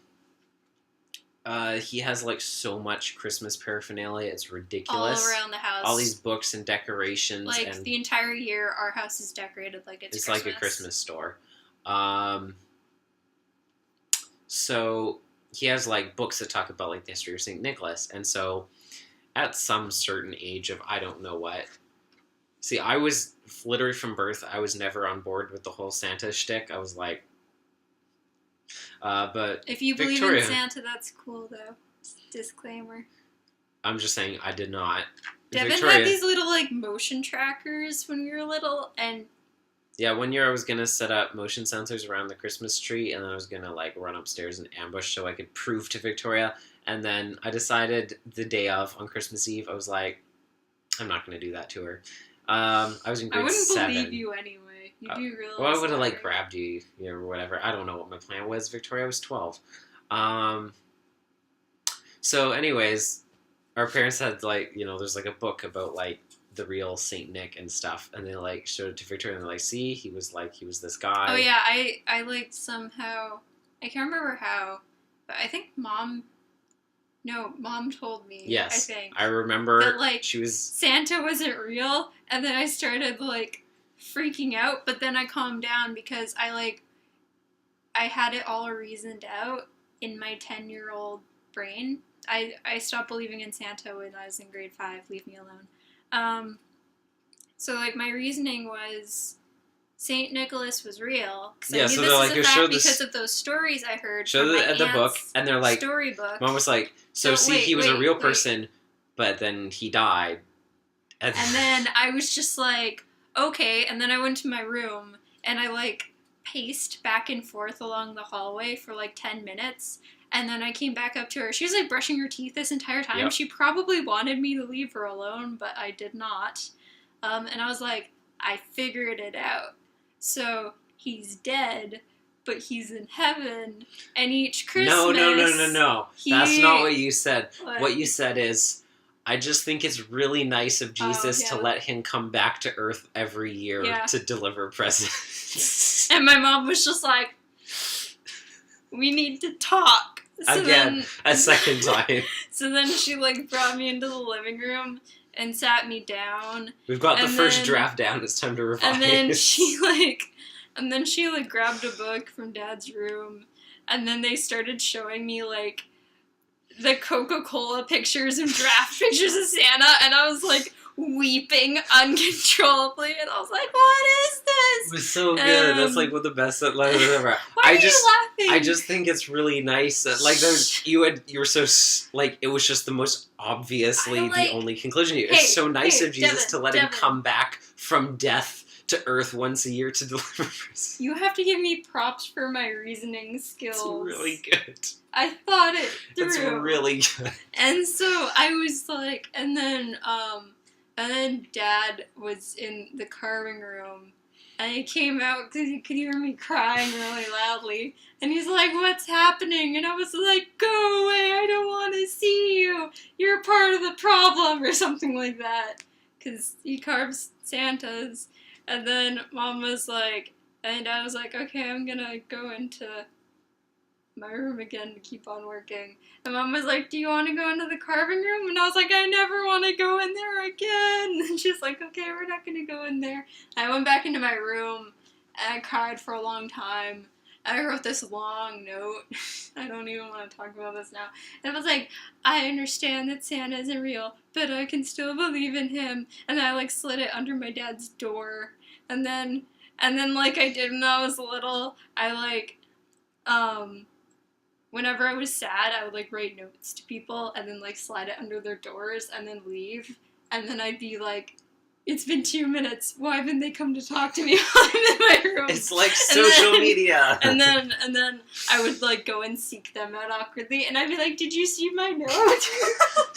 He has like so much Christmas paraphernalia. It's ridiculous. All around the house. All these books and decorations. Like and the entire year, our house is decorated like it's Christmas. Like a Christmas store. So he has like books that talk about like the history of St. Nicholas, and so at some certain age of I don't know what. See, I was literally from birth. I was never on board with the whole Santa shtick. I was like, but if you believe in Santa, that's cool though. Disclaimer. I'm just saying I did not. Devin had these little like motion trackers when we were little, and yeah, one year I was going to set up motion sensors around the Christmas tree, and then I was going to, like, run upstairs and ambush so I could prove to Victoria. And then I decided the day of, on Christmas Eve, I was like, I'm not going to do that to her. I was in grade 7. I wouldn't believe you anyway. You do realize. Well, I would have, like, grabbed you, or whatever. I don't know what my plan was, Victoria. I was 12. So, anyways, our parents had, like, there's, like, a book about, like, the real Saint Nick and stuff, and they like showed it to Victoria, and they're like, see, he was this guy. Oh yeah, I like somehow, I can't remember how, but I think mom told me. Yes, I think I remember that like she was Santa wasn't real, and then I started like freaking out, but then I calmed down because I had it all reasoned out in my 10-year-old brain. I stopped believing in Santa when I was in grade 5. Leave me alone. So like my reasoning was Saint Nicholas was real. Yeah, so they're like, because of those stories I heard. Show the book, and they're like, storybook. Mom was like, he was a real person, but then he died. And then I was just like, okay. And then I went to my room and I like paced back and forth along the hallway for like 10 minutes. And then I came back up to her. She was, like, brushing her teeth this entire time. Yep. She probably wanted me to leave her alone, but I did not. And I was like, I figured it out. So, he's dead, but he's in heaven. And each Christmas... No. That's not what you said. What you said is, I just think it's really nice of Jesus to let him come back to Earth every year to deliver presents. And my mom was just like, we need to talk. A second time. So then she like brought me into the living room and sat me down. We've got the first draft down. It's time to revise. And then she grabbed a book from Dad's room, and then they started showing me like the Coca-Cola pictures and draft pictures of Santa, and I was like weeping uncontrollably, and I was like, what is this? It was so good. That's like one of the best letters ever. Why are you laughing? I just think it's really nice that like you were so like it was just the most obviously the only conclusion. It's so nice of Jesus to let him come back from death to Earth once a year to deliver presents. You have to give me props for my reasoning skills. It's really good. I thought it through. It's really good. And so I was like, and then Dad was in the carving room, and he came out because he could hear me crying really loudly, and he's like, what's happening? And I was like, go away, I don't want to see you, you're part of the problem, or something like that, because he carves Santas. And then Mom was like, and Dad was like, okay, I'm gonna go into my room again to keep on working. And Mom was like, do you want to go into the carving room? And I was like, I never want to go in there again. And she's like, okay, we're not going to go in there. I went back into my room, and I cried for a long time. I wrote this long note. I don't even want to talk about this now. And I was like, I understand that Santa isn't real, but I can still believe in him. And I like slid it under my dad's door. And then like I did when I was little, I like, whenever I was sad, I would, like, write notes to people and then, like, slide it under their doors and then leave. And then I'd be like, it's been 2 minutes. Why haven't they come to talk to me while I'm in my room? It's like social media. And then I would, like, go and seek them out awkwardly, and I'd be like, did you see my note?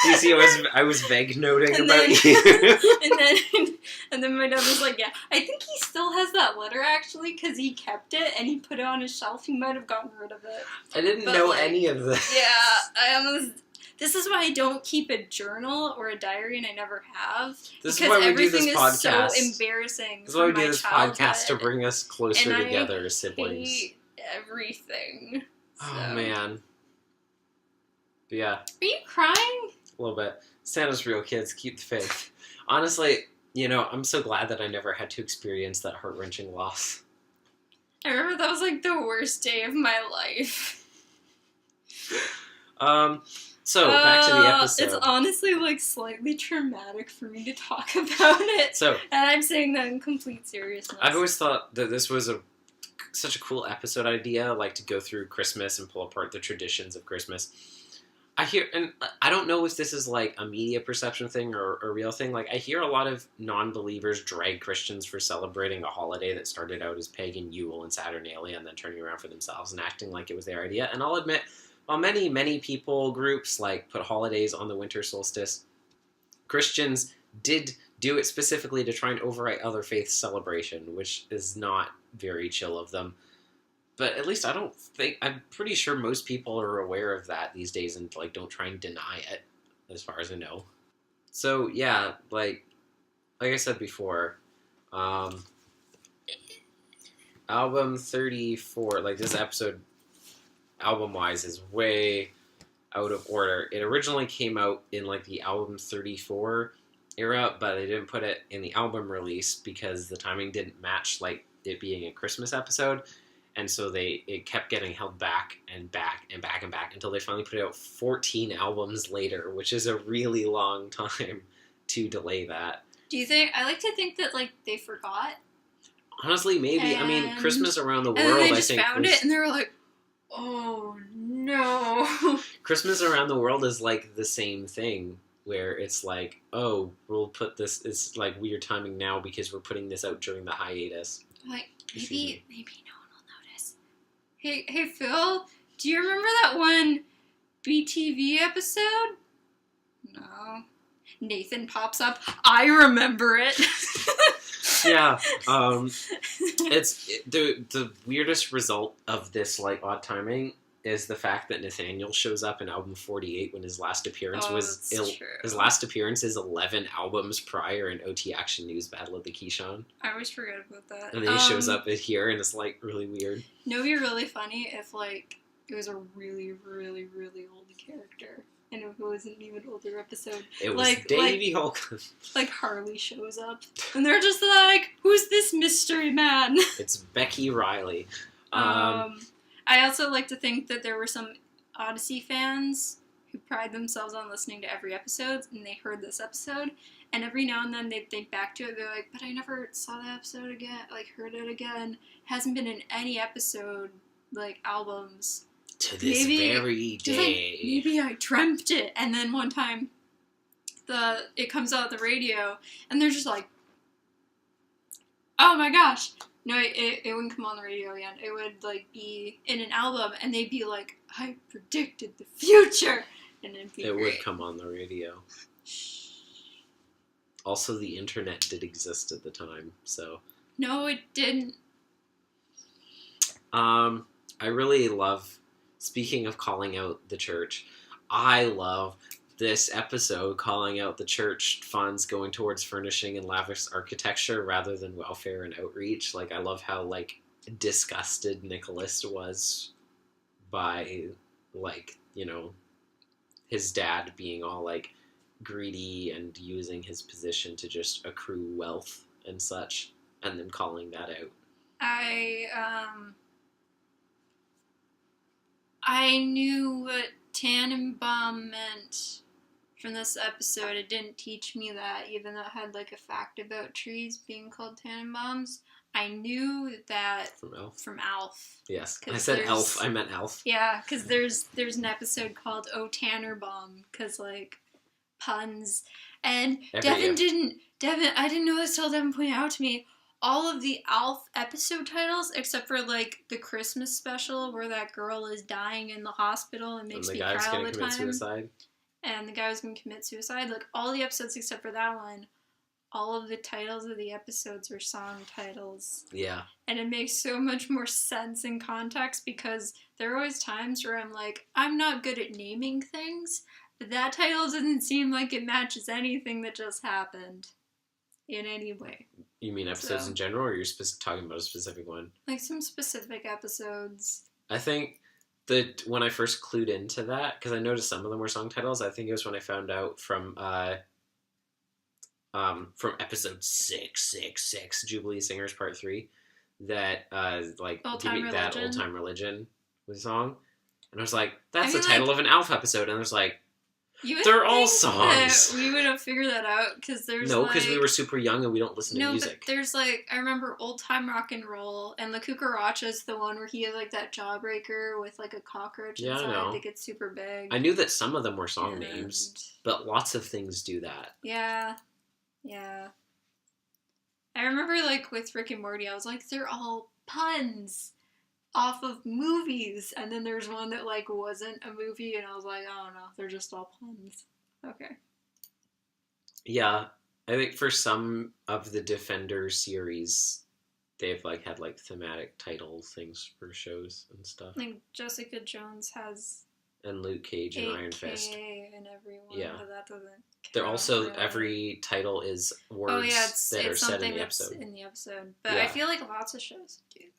Do you see I was vague noting and about then, you? and then my dad was like, yeah, I think he still has that letter, actually, because he kept it, and he put it on his shelf. He might have gotten rid of it. I didn't know like, any of this. Yeah, I almost... This is why I don't keep a journal or a diary, and I never have. This is why we do this podcast. Everything is so embarrassing. This is why we do this podcast, to bring us closer together as siblings. I hate everything. Oh, man. But yeah. Are you crying? A little bit. Santa's real, kids. Keep the faith. Honestly, I'm so glad that I never had to experience that heart-wrenching loss. I remember that was, like, the worst day of my life. So, back to the episode. It's honestly, like, slightly traumatic for me to talk about it. So, and I'm saying that in complete seriousness. I've always thought that this was such a cool episode idea, like, to go through Christmas and pull apart the traditions of Christmas. I hear, and I don't know if this is, like, a media perception thing or a real thing. Like, I hear a lot of non-believers drag Christians for celebrating a holiday that started out as pagan Yule and Saturnalia and then turning around for themselves and acting like it was their idea. And I'll admit, while many people groups like put holidays on the winter solstice, Christians did do it specifically to try and overwrite other faiths' celebration, which is not very chill of them. But at least I'm pretty sure most people are aware of that these days and, like, don't try and deny it, as far as I know. So, yeah, like I said before, album 34, like, this episode, album-wise, is way out of order. It originally came out in, like, the album 34 era, but they didn't put it in the album release because the timing didn't match, like, it being a Christmas episode. And so it kept getting held back and back and back and back until they finally put it out 14 albums later, which is a really long time to delay that. Do you think... I like to think that, like, they forgot. Honestly, maybe. I mean, Christmas Around the World, and they I just think... found it, and they were like, oh, no. Christmas Around the World is, like, the same thing, where it's like, oh, we'll put this... It's, like, weird timing now because we're putting this out during the hiatus. Like, maybe no one will notice. Hey, Phil, do you remember that one BTV episode? No. Nathan pops up. I remember it. Yeah. It's the weirdest result of this, like, odd timing is the fact that Nathaniel shows up in album 48 when his last appearance his last appearance is 11 albums prior in OT Action News Battle of the Keyshawn. I always forget about that. And then he shows up here and it's, like, really weird. No, it'd be really funny if, like, it was a really, really, really old character. And if it was an even older episode. It was Davey Holcomb. Like, Harley shows up. And they're just like, who's this mystery man? It's Becky Riley. I also like to think that there were some Odyssey fans who pride themselves on listening to every episode, and they heard this episode, and every now and then they'd think back to it, they're like, but I never saw that episode again, like, heard it again. Hasn't been in any episode, like, albums. To this very day. Like, maybe I dreamt it, and then one time, it comes out the radio, and they're just like, oh my gosh. No, it wouldn't come on the radio again. It would, like, be in an album, and they'd be like, I predicted the future! And it'd be great. Would come on the radio. Also, the internet did exist at the time, so... No, it didn't. I really love, speaking of calling out the church, I love this episode calling out the church funds going towards furnishing and lavish architecture rather than welfare and outreach. Like, I love how, like, disgusted Nicholas was by, like, his dad being all, like, greedy and using his position to just accrue wealth and such, and then calling that out. I knew what Tannenbaum meant from this episode. It didn't teach me that, even though it had, like, a fact about trees being called Tannenbaums. I knew that from Alf. Yes, I said elf. I meant elf. Yeah, because there's an episode called "Oh Tannenbaum" because like puns, and Devin, I didn't know this till Devin pointed out to me. All of the Alf episode titles, except for like the Christmas special where that girl is dying in the hospital and makes me cry all the time. Suicide. And the guy was going to commit suicide. Like all the episodes except for that one, all of the titles of the episodes are song titles. Yeah. And it makes so much more sense in context because there are always times where I'm like, I'm not good at naming things, but that title doesn't seem like it matches anything that just happened in any way. You mean episodes in general, or you're talking about a specific one? Like some specific episodes. I think that when I first clued into that, because I noticed some of them were song titles, I think it was when I found out from episode 666, Jubilee Singers Part 3, that Old Time Religion was a song. And I was like, that's the title of an Alf episode. And I was like, they're all songs. We would have figured that out because there's because we were super young and we don't listen to music. But there's I remember Old Time Rock and Roll, and La Cucaracha's the one where he has that jawbreaker with a cockroach inside that gets super big. I knew that some of them were song names, but lots of things do that. Yeah. Yeah. I remember with Rick and Morty, I was like, they're all puns off of movies, and then there's one that wasn't a movie, and I was like, oh no, they're just all puns. Okay. Yeah, I think for some of the Defenders series, they've had thematic title things for shows and stuff. Jessica Jones has, and Luke Cage and Iron Fist, and everyone, but that doesn't. They're also every title is words that are said in the episode. But I feel like lots of shows do that.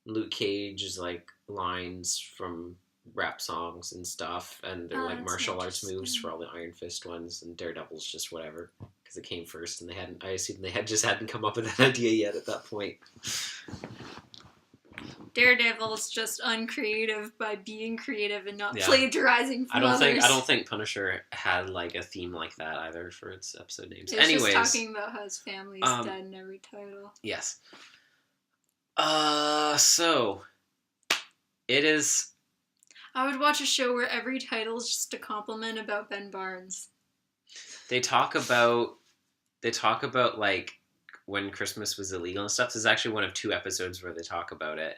Luke Cage is lines from rap songs and stuff, and they're martial arts moves for all the Iron Fist ones, and Daredevil's just whatever because it came first, and they hadn't. I assume they hadn't come up with that idea yet at that point. Daredevil's just uncreative by being creative and not plagiarizing from others. I don't think Punisher had a theme like that either for its episode names. It's just talking about how his family's dead in every title. Yes. So it is. I would watch a show where every title is just a compliment about Ben Barnes. They talk about when Christmas was illegal and stuff. There's actually one of 2 episodes where they talk about it.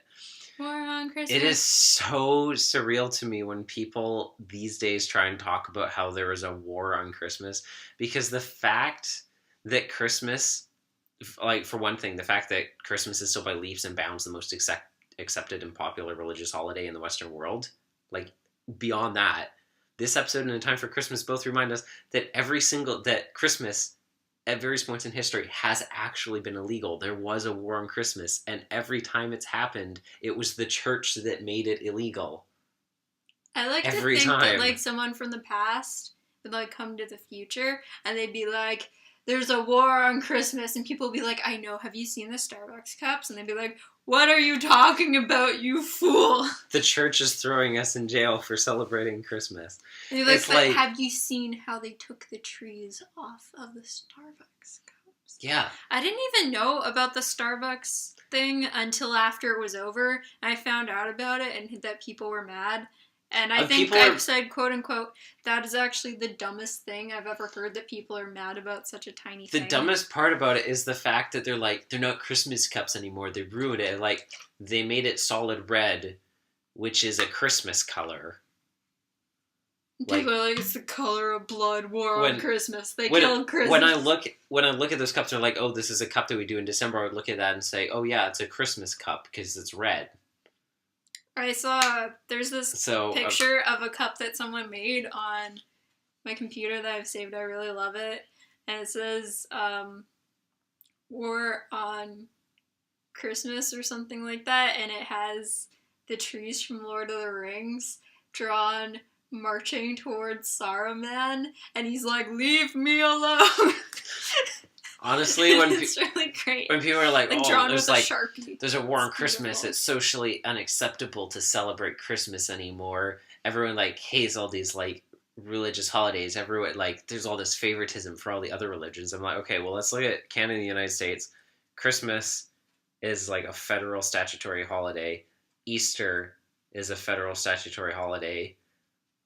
War on Christmas. It is so surreal to me when people these days try and talk about how there was a war on Christmas, because the fact that Christmas, for one thing, the fact that Christmas is still by leaps and bounds the most accepted and popular religious holiday in the Western world, beyond that, this episode and In Time for Christmas both remind us that that Christmas at various points in history has actually been illegal. There was a war on Christmas, and every time it's happened, it was the church that made it illegal. I like every to think time. That someone from the past would come to the future, and they'd be like, there's a war on Christmas, and people would be like, I know, have you seen the Starbucks cups? And they'd be like, what are you talking about, you fool? The church is throwing us in jail for celebrating Christmas. And they're but have you seen how they took the trees off of the Starbucks cups? Yeah. I didn't even know about the Starbucks thing until after it was over. I found out about it and that people were mad. And I think I've said, quote unquote, that is actually the dumbest thing I've ever heard, that people are mad about such a tiny thing. The dumbest part about it is the fact that they're not Christmas cups anymore. They ruined it. They made it solid red, which is a Christmas color. People are like, it's the color of blood, war on Christmas. They killed Christmas. When I look at those cups, they're like, oh, this is a cup that we do in December. I would look at that and say, oh yeah, it's a Christmas cup because it's red. I saw, there's this picture of a cup that someone made on my computer that I've saved. I really love it. And it says, War on Christmas or something like that. And it has the trees from Lord of the Rings drawn marching towards Saruman. And he's like, leave me alone. Honestly, when it's really great. When people are like, oh, there's a war on Christmas, beautiful. It's socially unacceptable to celebrate Christmas anymore. Everyone hates all these religious holidays. Everyone there's all this favoritism for all the other religions. I'm like, okay, well, let's look at Canada and the United States. Christmas is like a federal statutory holiday. Easter is a federal statutory holiday.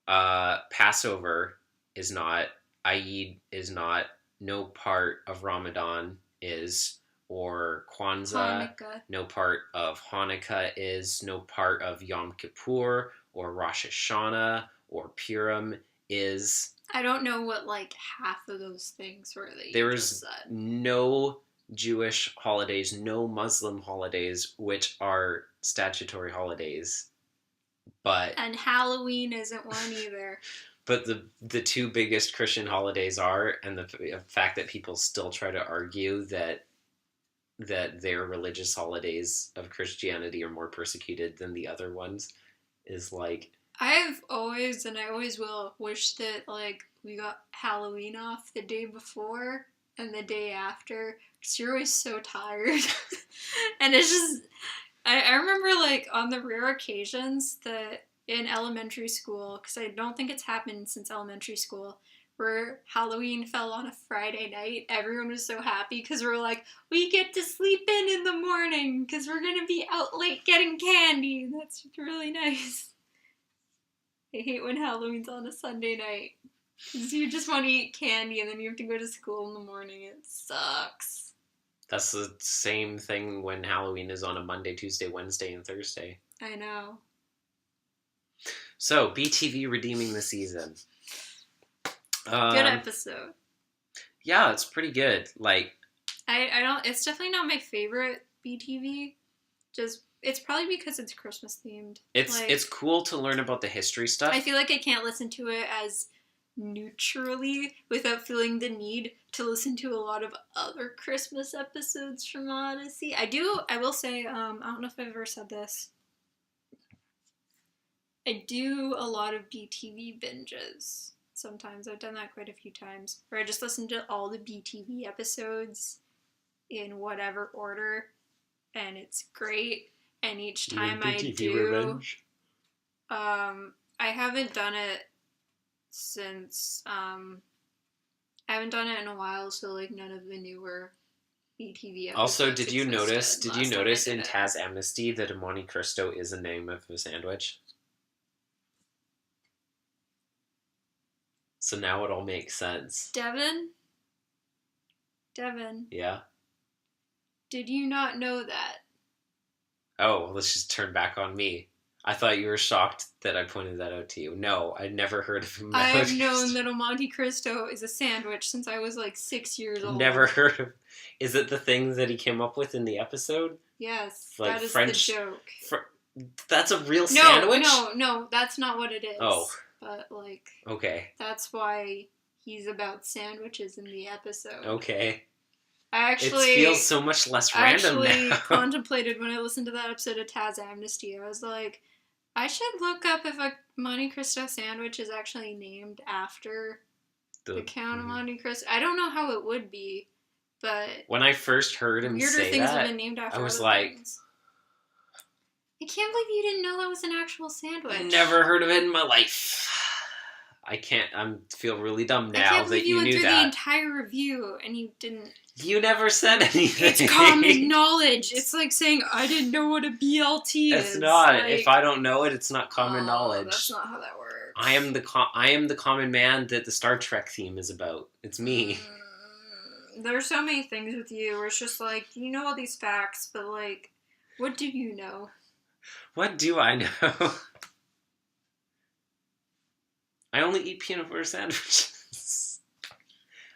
Passover is not. Eid is not. No part of Ramadan is. Or Kwanzaa. Hanukkah. No part of Hanukkah is. No part of Yom Kippur or Rosh Hashanah or Purim is. I don't know what like half of those things were that you There just is said. no Jewish holidays, no Muslim holidays, which are statutory holidays. And Halloween isn't one either. But the two biggest Christian holidays are, and the fact that people still try to argue that their religious holidays of Christianity are more persecuted than the other ones is like... I've always, and I always will, wish that like we got Halloween off the day before and the day after, because you're always so tired. And it's just... I remember, like, on the rare occasions that in elementary school, because I don't think it's happened since elementary school, where Halloween fell on a Friday night, everyone was so happy because we're like, we get to sleep in the morning because we're going to be out late getting candy. That's really nice. I hate when Halloween's on a Sunday night because you just want to eat candy and then you have to go to school in the morning. It sucks. That's the same thing when Halloween is on a Monday, Tuesday, Wednesday, and Thursday. I know. So, BTV redeeming the season. Good episode. Yeah, it's pretty good. Like, I don't. It's definitely not my favorite BTV. Just it's probably because it's Christmas themed. It's cool to learn about the history stuff. I feel like I can't listen to it as neutrally without feeling the need to listen to a lot of other Christmas episodes from Odyssey. I will say, I don't know if I've ever said this. I do a lot of BTV binges. Sometimes I've done that quite a few times, where I just listen to all the BTV episodes in whatever order, and it's great. And each time I do, revenge? I haven't done it since I haven't done it in a while, so like none of the newer BTV episodes. Also, did you notice in it. Taz Amnesty that a Monte Cristo is a name of a sandwich? So now it all makes sense. Devin? Yeah? Did you not know that? Oh, let's just turn back on me. I thought you were shocked that I pointed that out to you. No, I'd never heard of him. I have known that a Monte Cristo is a sandwich since I was like 6 years old. Never heard of... Is it the thing that he came up with in the episode? Yes, like that is French... the joke. That's a real sandwich? No, that's not what it is. Oh. But, like... Okay. That's why he's about sandwiches in the episode. Okay. It feels so much less random now. I actually contemplated when I listened to that episode of Taz Amnesty. I was like, I should look up if a Monte Cristo sandwich is actually named after the Count of Monte Cristo. I don't know how it would be, but... When I first heard him say that, have been named after I was like... Things. I can't believe you didn't know that was an actual sandwich. Never heard of it in my life. I feel really dumb now that you knew that. I can't believe you went through the entire review and you didn't... You never said anything. It's common knowledge. It's like saying, I didn't know what a BLT is. It's not. Like, if I don't know it, it's not common knowledge. That's not how that works. I am the common man that the Star Trek theme is about. It's me. There's so many things with you where it's just like, you know all these facts, but like, what do you know? What do I know? I only eat peanut butter sandwiches.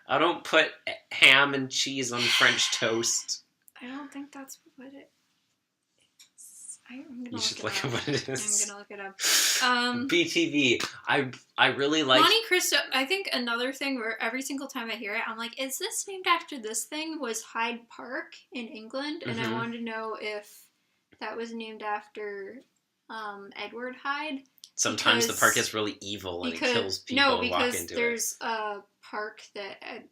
I don't put ham and cheese on French toast. I don't think that's what it is. You should look at what it is. I'm gonna look it up. BTV. I really like... Monte Cristo. I think another thing where every single time I hear it, I'm like, is this named after this thing? Was Hyde Park in England? And I wanted to know if that was named after Edward Hyde. Sometimes the park is really evil and it kills people who walk into it. No, because there's a park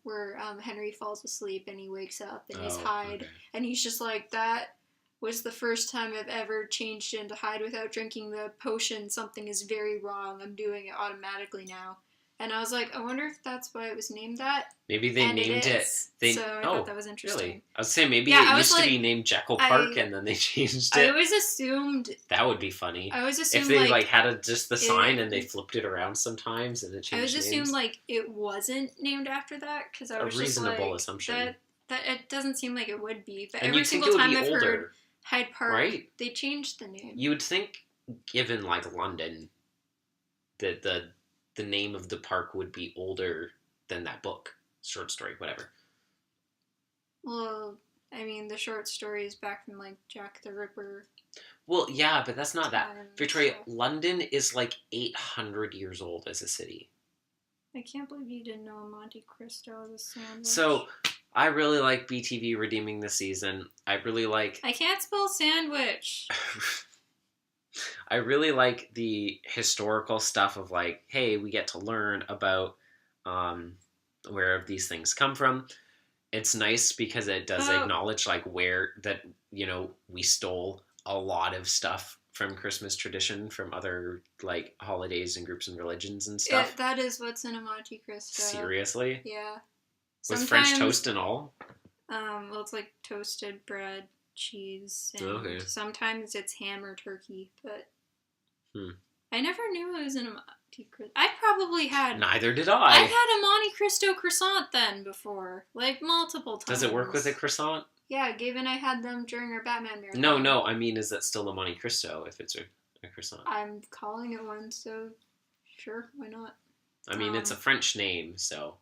where Henry falls asleep and he wakes up and he's Hyde. Okay. And he's just like, that was the first time I've ever changed into Hyde without drinking the potion. Something is very wrong. I'm doing it automatically now. And I was like, I wonder if that's why it was named that. Maybe they named it. So I thought that was interesting. Really? I was saying maybe it used to be named Jekyll Park and then they changed it. I always assumed... That would be funny. I always assumed, if they, had just the sign and they flipped it around sometimes and it changed names. I always assumed, it wasn't named after that, because I was just like... A reasonable assumption. That it doesn't seem like it would be. But every single time I've heard Hyde Park, they changed the name. You would think, given, London, that the name of the park would be older than that book. Short story, whatever. Well, I mean, the short story is back from, Jack the Ripper. Well, yeah, but that's not that. Victoria, London is, 800 years old as a city. I can't believe you didn't know Monte Cristo is a sandwich. So, I really like BTV redeeming the season. I really like... I can't spell sandwich. I really like the historical stuff of, hey, we get to learn about where these things come from. It's nice because it does acknowledge, where that, we stole a lot of stuff from Christmas tradition from other, holidays and groups and religions and stuff. That is what's in a Monte Cristo. Seriously? Yeah. With French toast and all? Well, it's toasted bread, cheese, and sometimes it's ham or turkey, but I never knew it was in a Monte Cristo. I probably had... Neither did I. I've had a Monte Cristo croissant then before, multiple times. Does it work with a croissant? Yeah, Gabe and I had them during our Batman marathon. No, I mean, is that still a Monte Cristo if it's a croissant? I'm calling it one, so sure, why not? I mean, it's a French name, so...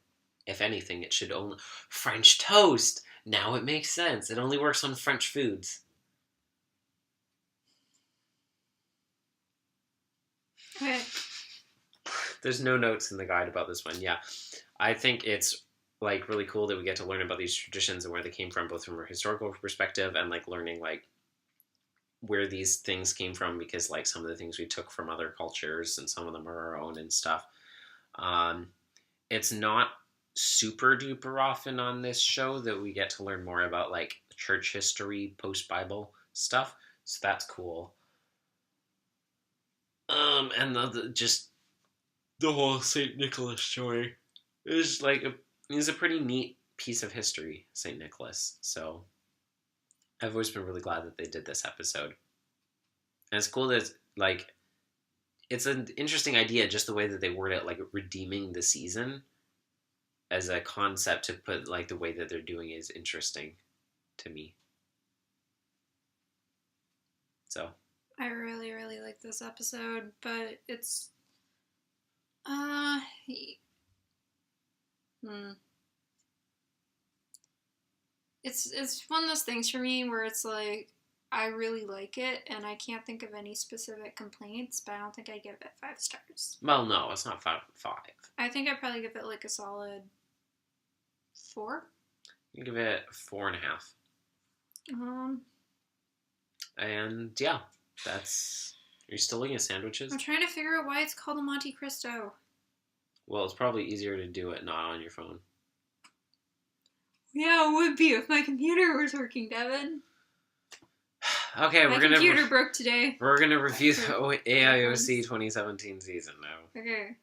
If anything, it should only... French toast! Now it makes sense. It only works on French foods. Okay. There's no notes in the guide about this one. Yeah. I think it's, really cool that we get to learn about these traditions and where they came from, both from a historical perspective and, learning, where these things came from, because, some of the things we took from other cultures and some of them are our own and stuff. It's not super duper often on this show that we get to learn more about church history, post-Bible stuff, so that's cool. And the whole St. Nicholas story is is a pretty neat piece of history, St. Nicholas. So I've always been really glad that they did this episode, and it's cool that it's an interesting idea, just the way that they word it, redeeming the season. As a concept to put, the way that they're doing is interesting to me. So. I really, really like this episode, but it's... It's one of those things for me where it's I really like it, and I can't think of any specific complaints, but I don't think I'd give it 5 stars. Well, no, it's not 5. I think I'd probably give it a solid 4. You give it 4.5. And yeah, that's... Are you still looking at sandwiches? I'm trying to figure out why it's called a Monte Cristo. Well, it's probably easier to do it not on your phone. Yeah, it would be if my computer was working, Devin. Okay, my computer broke today. We're gonna review the AIOC 2017 season now. Okay.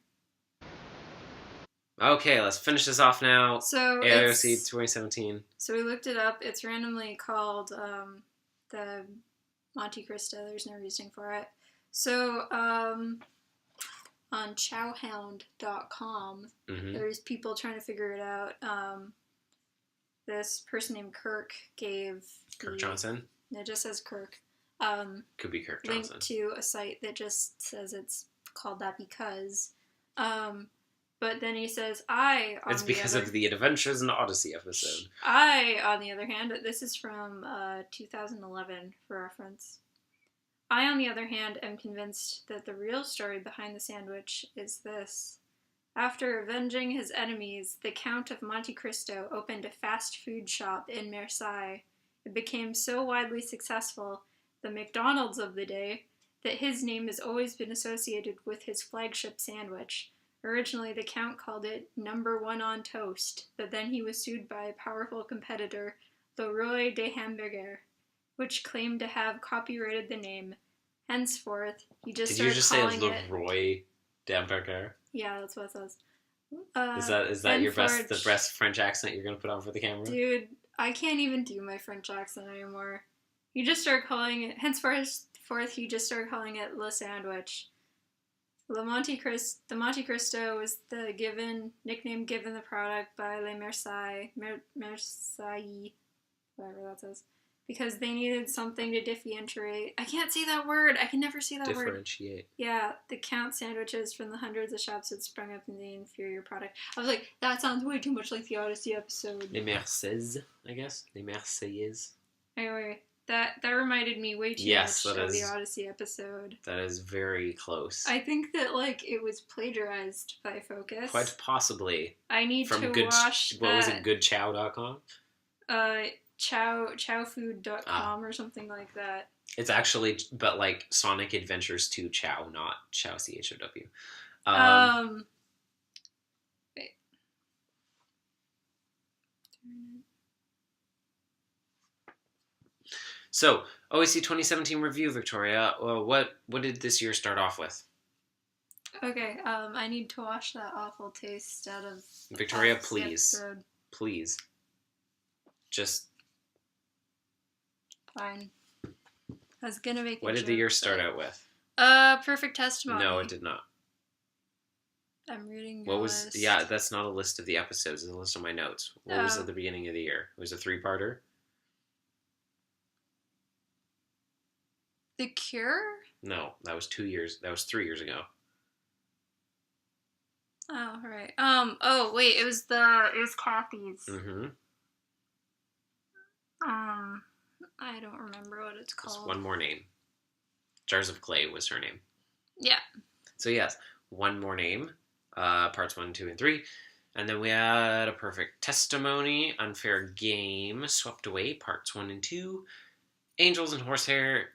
Okay, let's finish this off now. So AIOC 2017. So we looked it up. It's randomly called the Monte Cristo. There's no reasoning for it. So on chowhound.com, there's people trying to figure it out. This person named Kirk gave... Kirk Johnson? It just says Kirk. Could be Kirk Johnson. Linked to a site that just says it's called that because... But then he says, It's because of the Adventures in Odyssey episode. On the other hand, this is from 2011 for reference. I, on the other hand, am convinced that the real story behind the sandwich is this. After avenging his enemies, the Count of Monte Cristo opened a fast food shop in Marseille. It became so widely successful, the McDonald's of the day, that his name has always been associated with his flagship sandwich. Originally, the Count called it number 1 on toast, but then he was sued by a powerful competitor, Le Roi de Hamburger, which claimed to have copyrighted the name. Henceforth, he just started calling it... Did you just say Le Roi de Hamburger? Yeah, that's what it says. Is that your the best French accent you're gonna put on for the camera? Dude, I can't even do my French accent anymore. You just start calling it, henceforth, you just start calling it Le Sandwich. The Monte Cristo was the nickname given the product by Les Marseillais, whatever that says, because they needed something to differentiate. I can't say that word. I can never say that word. Differentiate. Yeah, the Count sandwiches from the hundreds of shops that sprung up in the inferior product. I was like, that sounds way too much like the Odyssey episode. Les Marseillais, I guess. Les Marseillais. Anyway, that reminded me way too much of the Odyssey episode. That is very close. I think that, like, it was plagiarized by Focus. Quite possibly. I need to watch that. What was it, goodchow.com? Chowfood.com or something like that. It's actually, but like Sonic Adventures 2 Chow, not Chow CHOW. Wait. So, OAC 2017 review, Victoria. What did this year start off with? Okay, I need to wash that awful taste out of Victoria, please. Episode. Please. Just... Fine. I was gonna make What did the year start out with? Perfect Testimony. No, it did not. I'm reading your list. Yeah, that's not a list of the episodes. It's a list of my notes. What was at the beginning of the year? It was a 3-parter? The Cure? No, that was 2 years. That was 3 years ago. Oh, right. Oh, wait, it was Kathy's. Mm-hmm. I don't remember what it's called. It's One More Name. Jars of Clay was her name. Yeah. So yes, One More Name, parts 1, 2, and 3. And then we had A Perfect Testimony, Unfair Game, Swept Away, parts 1 and 2. Angels and Horsehair.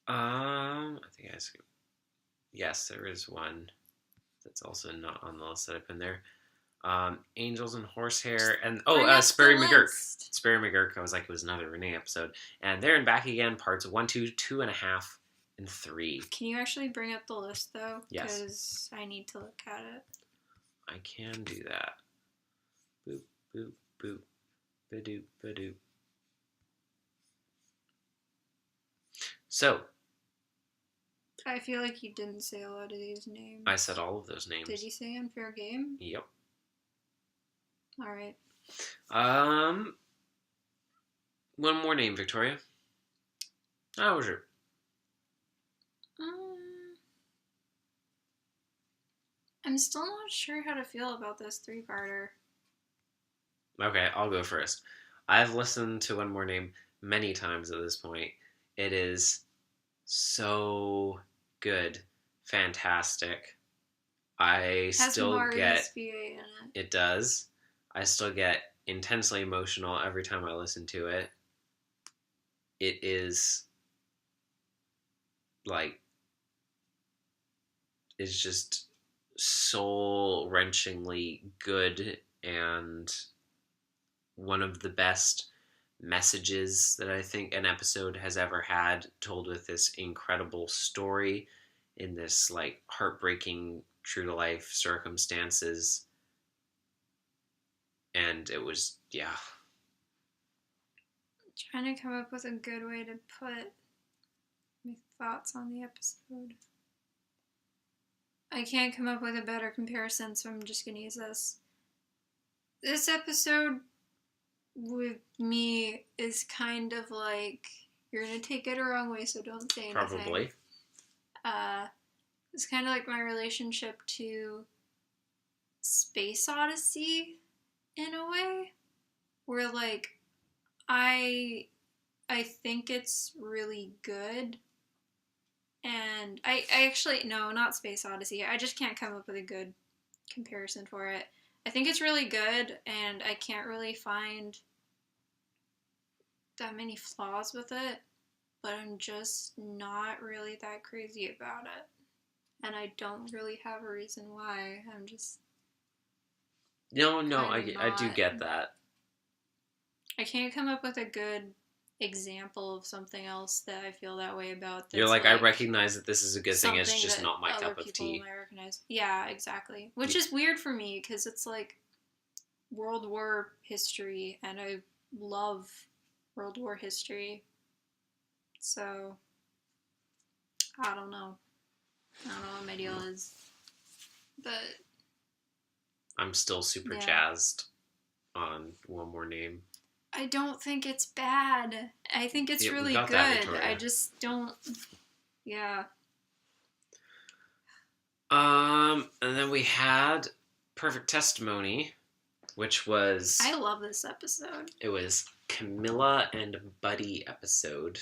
I think I skipped. Yes, there is one that's also not on the list that I put in there. Angels and Horsehair, and Sperry McGurk. Sperry McGurk, I was like, it was another Renee episode. And There and Back Again, parts 1, 2, 2.5, and 3. Can you actually bring up the list, though? Yes. Because I need to look at it. I can do that. Boop, boop, boop. Ba-doop, ba-doop. So. I feel like you didn't say a lot of these names. I said all of those names. Did you say Unfair Game? Yep. All right. One More Name, Victoria. How was it? I'm still not sure how to feel about this 3-parter. Okay, I'll go first. I've listened to One More Name many times at this point. It is so good, fantastic. I still get SBA in it. It does. I still get intensely emotional every time I listen to it. It is like, it's just soul-wrenchingly good and one of the best messages that I think an episode has ever had, told with this incredible story in this like heartbreaking true-to-life circumstances. And it was, yeah. I'm trying to come up with a good way to put my thoughts on the episode. I can't come up with a better comparison, so I'm just going to use this. This episode with me is kind of like, you're going to take it a wrong way, so don't say anything. Probably. It's kind of like my relationship to Space Odyssey in a way, where like I think it's really good, and I actually, no, not Space Odyssey, I just can't come up with a good comparison for it. I think it's really good, and I can't really find that many flaws with it, but I'm just not really that crazy about it. And I don't really have a reason why. I'm just... No, I do get that. I can't come up with a good example of something else that I feel that way about. You're like, I recognize that this is a good thing. It's just not my cup of tea. Might recognize. Yeah, exactly. Which is weird for me because it's like World War history, and I love World War history. So I don't know. I don't know what my deal is, but I'm still super jazzed on One More Name. I don't think it's bad. I think it's really good. I just don't. Yeah. And then we had Perfect Testimony, which was... I love this episode. It was Camilla and Buddy episode.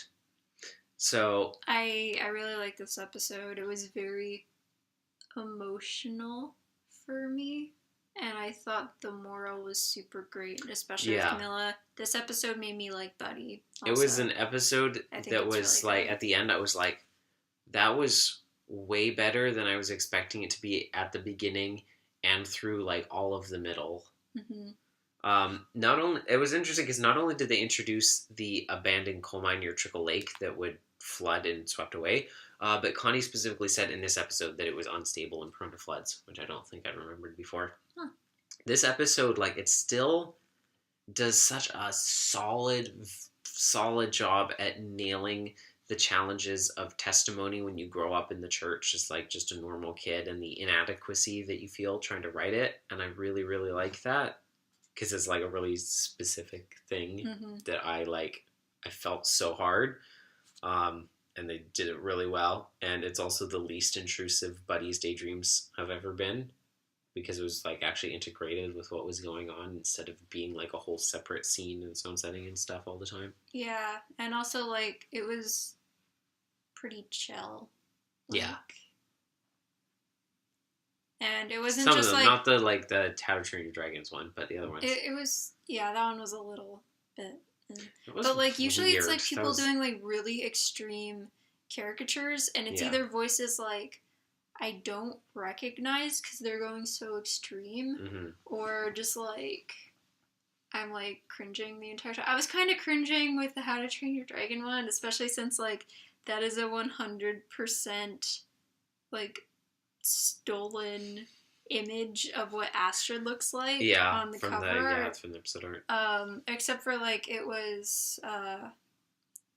So... I really like this episode. It was very emotional for me. And I thought the moral was super great, especially with Camilla. This episode made me like Buddy. Also. It was an episode that was really like, at the end, I was like, that was way better than I was expecting it to be at the beginning and through like all of the middle. Mm-hmm. It was interesting because not only did they introduce the abandoned coal mine near Trickle Lake that would flood and swept away, but Connie specifically said in this episode that it was unstable and prone to floods, which I don't think I remembered before. Huh. This episode, like, it still does such a solid job at nailing the challenges of testimony when you grow up in the church as like just a normal kid and the inadequacy that you feel trying to write it. And I really, really like that because it's like a really specific thing that I felt so hard. And they did it really well. And it's also the least intrusive Buddy's Daydreams have ever been because it was like actually integrated with what was going on instead of being like a whole separate scene in its own setting and stuff all the time. Yeah. And also like it was pretty chill. Yeah. And it wasn't some just of them, like... not the How to Train Your Dragons one, but the other ones. It was... Yeah, that one was a little bit... But like usually weird. It's like people doing like really extreme caricatures and it's either voices like I don't recognize because they're going so extreme or just like I'm like cringing the entire time. I was kind of cringing with the How to Train Your Dragon one, especially since like that is a 100% like stolen image of what Astrid looks like on the cover. It's from the episode art. Except for like it was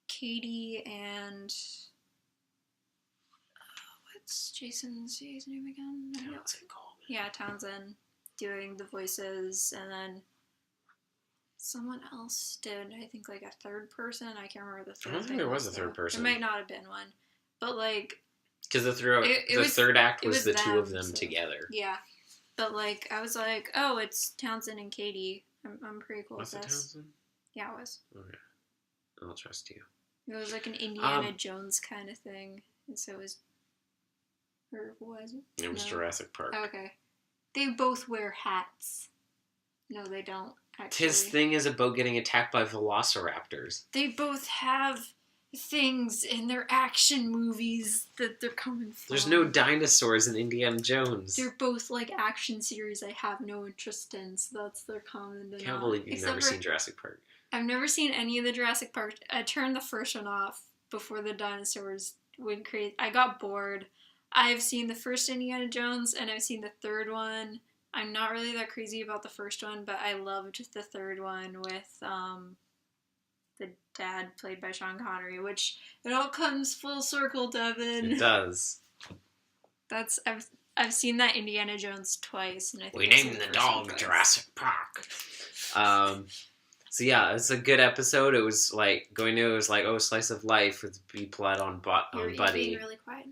Katie and what's Jason's name again? Townsend Coleman. Yeah, Townsend doing the voices, and then someone else did. I think like a third person. I can't remember the third. I don't think there was a third person. There might not have been one, but like. Because the third act was the two of them together. Yeah. But, like, I was like, oh, it's Townsend and Katie. I'm pretty cool with this. Was it Townsend? Yeah, it was. Okay. I'll trust you. It was like an Indiana Jones kind of thing. And so it was... Or was it? It was Jurassic Park. Okay. They both wear hats. No, they don't, actually. His thing is about getting attacked by velociraptors. They both have... things in their action movies that they're coming from. There's no dinosaurs in Indiana Jones. They're both like action series I have no interest in, so that's their common denominator. Can't believe you've never seen Jurassic Park. I've never seen any of the Jurassic Park. I turned the first one off before the dinosaurs went crazy. I got bored. I've seen the first Indiana Jones and I've seen the third one. I'm not really that crazy about the first one, but I loved the third one with the dad played by Sean Connery, which it all comes full circle, Devin. It does. I've seen that Indiana Jones twice, and I think we named the dog Jurassic Park. So yeah, it's a good episode. It was like slice of life with B-plot on Buddy. You're being really quiet.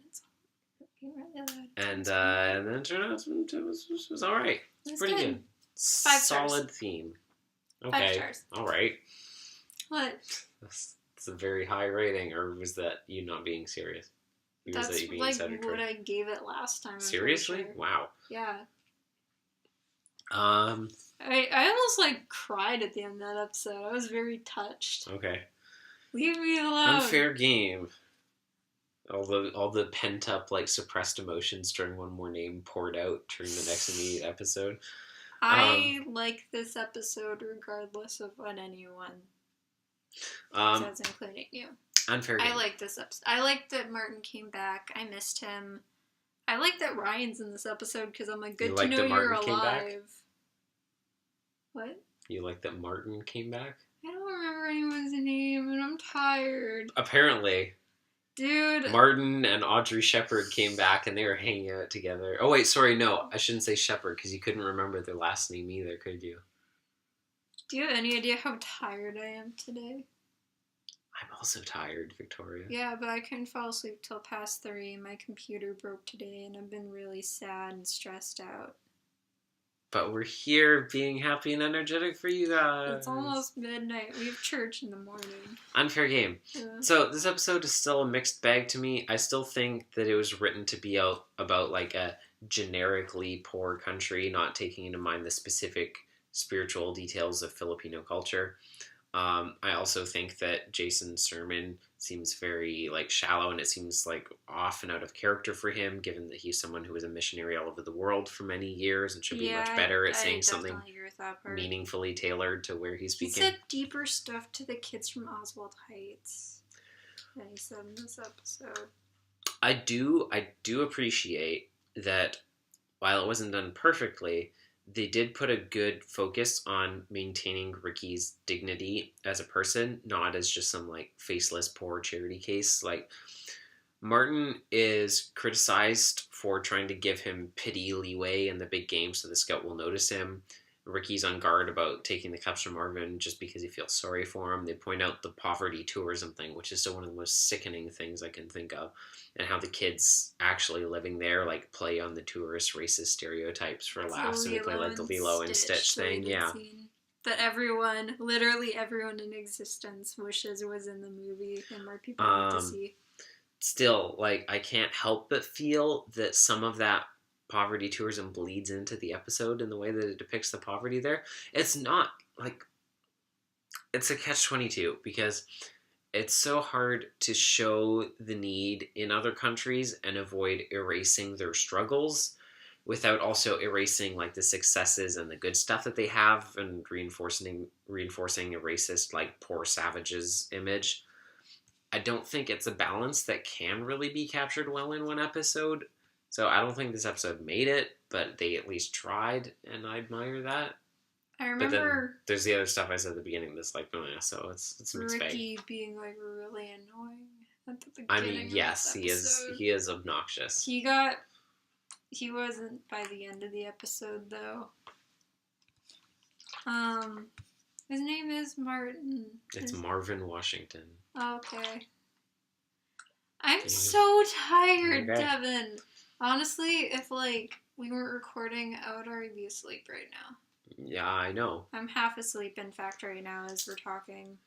Really loud. And then it turned out it was all right. It's pretty good. 5 Solid stars. Theme. Okay. 5 stars. All right. What? That's a very high rating, or was that you not being serious? That's like what I gave it last time. Seriously? Sure. Wow. Yeah. I almost like cried at the end of that episode. I was very touched. Okay. Leave me alone. Unfair game. All the pent up like suppressed emotions during One More Name poured out during the next immediate episode. I like this episode regardless of what anyone So that's including you. Unfair game. I like this episode. I like that Martin came back. I missed him. I like that Ryan's in this episode because I'm like, good to know you're alive. What? You like that Martin came back? I don't remember anyone's name and I'm tired. Apparently. Dude. Martin and Audrey Shepherd came back and they were hanging out together. Oh, wait, sorry, no. I shouldn't say Shepherd because you couldn't remember their last name either, could you? Do you have any idea how tired I am today? I'm also tired, Victoria. Yeah, but I couldn't fall asleep till past 3. My computer broke today and I've been really sad and stressed out. But we're here being happy and energetic for you guys. It's almost midnight. We have church in the morning. Unfair game. Yeah. So this episode is still a mixed bag to me. I still think that it was written to be about like a generically poor country, not taking into mind the specific spiritual details of Filipino culture. I also think that Jason's sermon seems very like shallow and it seems like off and out of character for him, given that he's someone who was a missionary all over the world for many years and should be much better at saying something meaningfully tailored to where he's speaking. He said deeper stuff to the kids from Oswald Heights than he said in this episode. I do appreciate that while it wasn't done perfectly, they did put a good focus on maintaining Ricky's dignity as a person, not as just some like faceless poor charity case. Like Martin is criticized for trying to give him pity leeway in the big game so the scout will notice him. Ricky's on guard about taking the cups from Marvin just because he feels sorry for him. They point out the poverty tourism thing, which is still one of the most sickening things I can think of, and how the kids actually living there like play on the tourist racist stereotypes for laughs, and they play like the Lilo and Stitch thing. Yeah. That everyone, literally everyone in existence, wishes was in the movie and more people want to see. Still, like, I can't help but feel that some of that poverty tourism bleeds into the episode in the way that it depicts the poverty there. It's not, like, it's a catch-22 because it's so hard to show the need in other countries and avoid erasing their struggles without also erasing, like, the successes and the good stuff that they have and reinforcing a racist, like, poor savages image. I don't think it's a balance that can really be captured well in one episode. So I don't think this episode made it, but they at least tried, and I admire that. I remember... But then there's the other stuff I said at the beginning that's like, oh yeah, so it's a mixed bag. Ricky being, like, really annoying at the beginning. I mean, yes, he is obnoxious. He wasn't by the end of the episode, though. His name is Martin. It's Marvin Washington. Okay. I'm so tired, okay. Devin. Honestly, if, like, we weren't recording, I would already be asleep right now. Yeah, I know. I'm half asleep, in fact, right now as we're talking.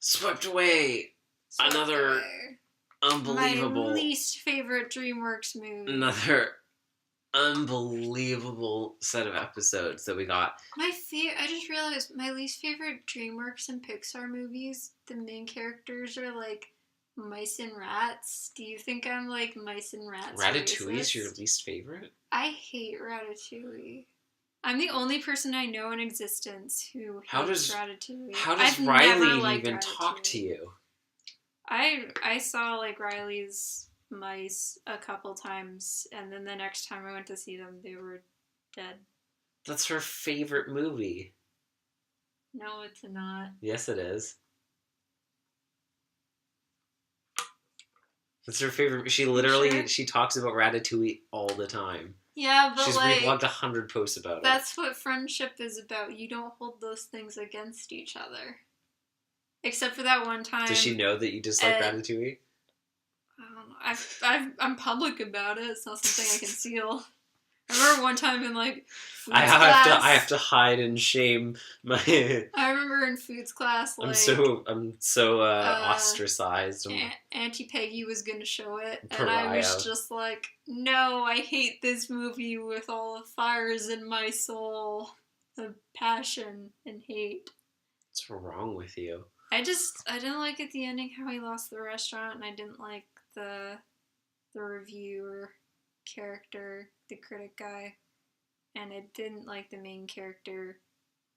Swept away! Another unbelievable... My least favorite DreamWorks movie. Another unbelievable set of episodes that we got. I just realized my least favorite DreamWorks and Pixar movies, the main characters are, like, mice and rats. Do you think I'm like mice and rats? Ratatouille is your least favorite? I hate Ratatouille. I'm the only person I know in existence who hates Ratatouille. How does Riley even talk to you? I saw like Riley's mice a couple times, and then the next time I went to see them, they were dead. That's her favorite movie. No, it's not. Yes, it is. That's her favorite. She literally, she talks about Ratatouille all the time. Yeah, but she's like... reblogged 100 posts about it. That's what friendship is about. You don't hold those things against each other. Except for that one time... Does she know that you dislike Ratatouille? I don't know. I'm public about it. It's not something I conceal. I remember one time in, like, foods class... I have to hide and shame my... I remember in foods class, like... I'm so ostracized. Auntie Peggy was gonna show it, and I was just like, no, I hate this movie with all the fires in my soul of passion and hate. What's wrong with you? I didn't like at the ending how he lost the restaurant, and I didn't like the reviewer character, the critic guy, and I didn't like the main character,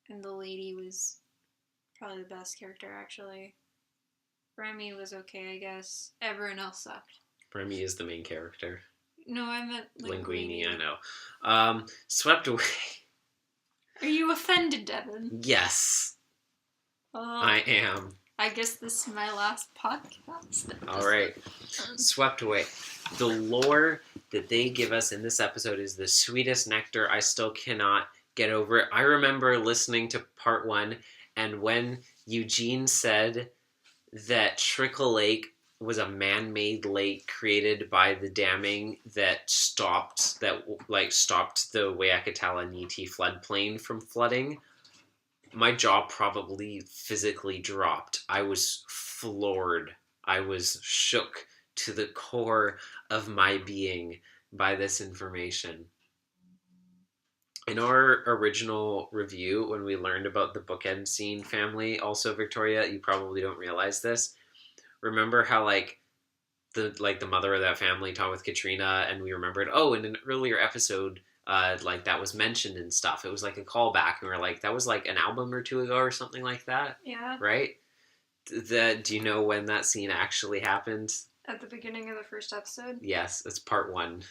and the lady was probably the best character, actually. Remy was okay, I guess. Everyone else sucked. Remy is the main character. No, I meant Linguini, I know. Swept Away. Are you offended, Devin? Yes. I am. I guess this is my last podcast. Alright. Swept Away. The lore that they give us in this episode is the sweetest nectar. I still cannot get over it. I remember listening to part 1, and when Eugene said that Trickle Lake was a man-made lake created by the damming that stopped the Wayakatala Niti floodplain from flooding, my jaw probably physically dropped. I was floored. I was shook to the core of my being by this information. In our original review, when we learned about the bookend scene family, also Victoria, you probably don't realize this. Remember how the mother of that family talked with Katrina, and we remembered, in an earlier episode, that was mentioned and stuff. It was like a callback, and we were like, that was like an album or 2 ago or something like that. Yeah. Right? Do you know when that scene actually happened? At the beginning of the first episode? Yes, it's part 1.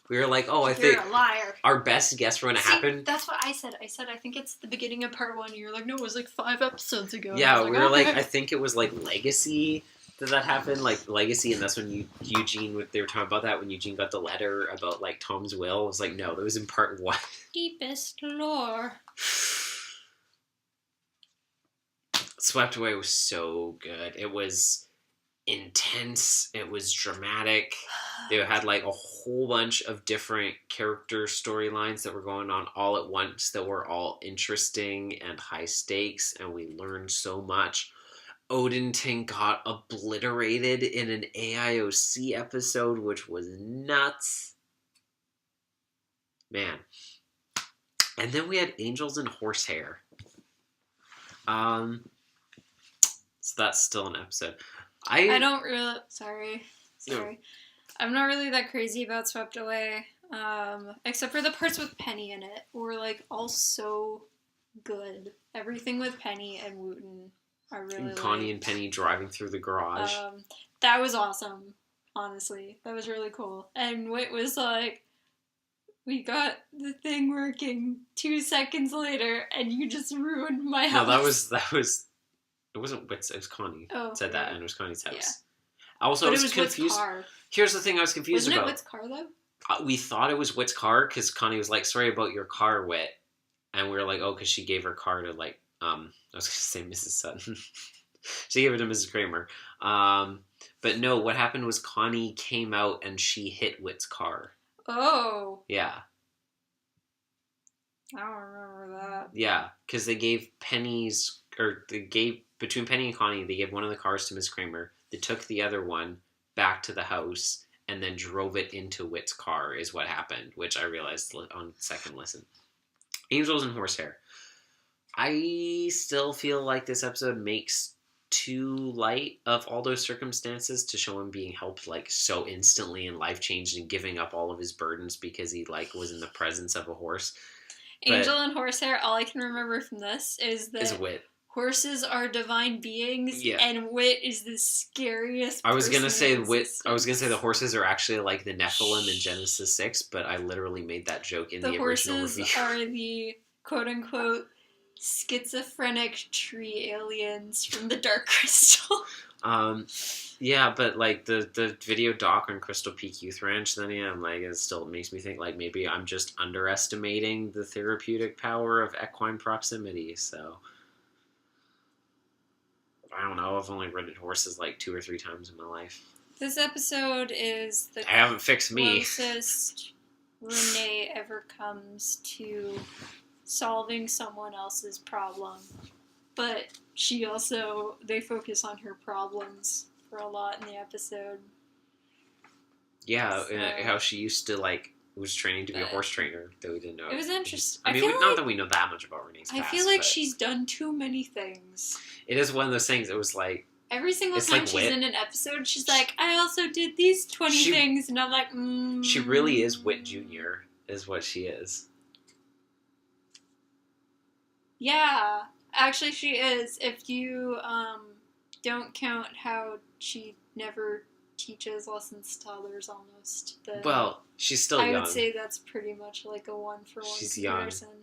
We were like, I think you're a liar. Our best guess for when it happened. That's what I said. I said I think it's the beginning of part 1. You're like, no, it was like 5 episodes ago. Yeah, we were like, I think it was like Legacy that happened, like Legacy, and that's when Eugene, they were talking about that when Eugene got the letter about like Tom's will. It was like, no, that was in part 1. Deepest lore. Swept Away was so good. It was intense. It was dramatic. They had like a whole bunch of different character storylines that were going on all at once that were all interesting and high stakes, and we learned so much. Odenton got obliterated in an AIOC episode, which was nuts. Man. And then we had Angels and Horsehair. So that's still an episode. I don't really... Sorry. No. I'm not really that crazy about Swept Away. Except for the parts with Penny in it were like all so good. Everything with Penny and Wooten I really and Connie and Penny driving through the garage. That was awesome, honestly. That was really cool. And Whit was like, we got the thing working 2 seconds later, and you just ruined my house. No, that was, it wasn't Whit's, it was Connie said that, and it was Connie's house. Yeah. Also, I was confused. Whit's car. Here's the thing I was confused about. Wasn't it Whit's car, though? We thought it was Whit's car, because Connie was like, sorry about your car, Whit. And we were like, because she gave her car to, like, I was going to say Mrs. Sutton. She gave it to Mrs. Kramer. But no, what happened was Connie came out and she hit Whit's car. Oh. Yeah. I don't remember that. Yeah, because they gave between Penny and Connie, they gave one of the cars to Miss Kramer. They took the other one back to the house and then drove it into Whit's car is what happened, which I realized on second listen. Angels and Horsehair. I still feel like this episode makes too light of all those circumstances to show him being helped like so instantly and life changed and giving up all of his burdens because he like was in the presence of a horse. Angel and Horsehair, all I can remember from this is that Whit. Horses are divine beings, and Whit is the scariest. I was gonna say the horses are actually like the Nephilim in Genesis 6, but I literally made that joke in the original review. The horses are the quote unquote schizophrenic tree aliens from the Dark Crystal. Yeah, but like the video doc on Crystal Peak Youth Ranch, then I'm like, it still makes me think like maybe I'm just underestimating the therapeutic power of equine proximity. So I don't know. I've only ridden horses like 2 or 3 times in my life. This episode is the I haven't fixed me. Closest Renee ever comes to solving someone else's problem, but they focus on her problems for a lot in the episode. Yeah, how she used to was training to be a horse trainer that we didn't know. It was interesting. I mean, not that we know that much about Renee's past. I feel like she's done too many things. It is one of those things. It was like every single time she's in an episode, she's like, I also did these 20 things, and I'm like, She really is Whit Jr., is what she is. Yeah, actually she is. If you don't count how she never teaches lessons to others almost, then Well, she's still young. I would say that's pretty much like a one-for-one comparison. Young.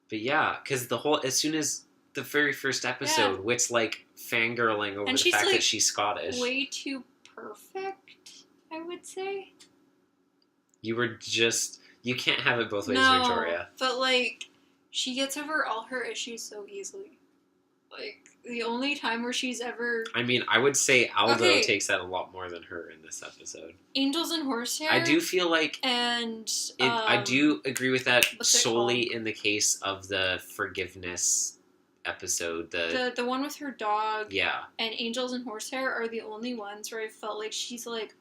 But yeah, because as soon as the very first episode, Wit's like fangirling over the fact that she's Scottish. Way too perfect, I would say. You can't have it both ways, Victoria. But like, she gets over all her issues so easily. Like, the only time where she's ever... I mean, I would say Aldo takes that a lot more than her in this episode. Angels and Horsehair. I do feel like... And... I do agree with that solely in the case of the forgiveness episode. The one with her dog. Yeah. And Angels and Horsehair are the only ones where I felt like she's, like,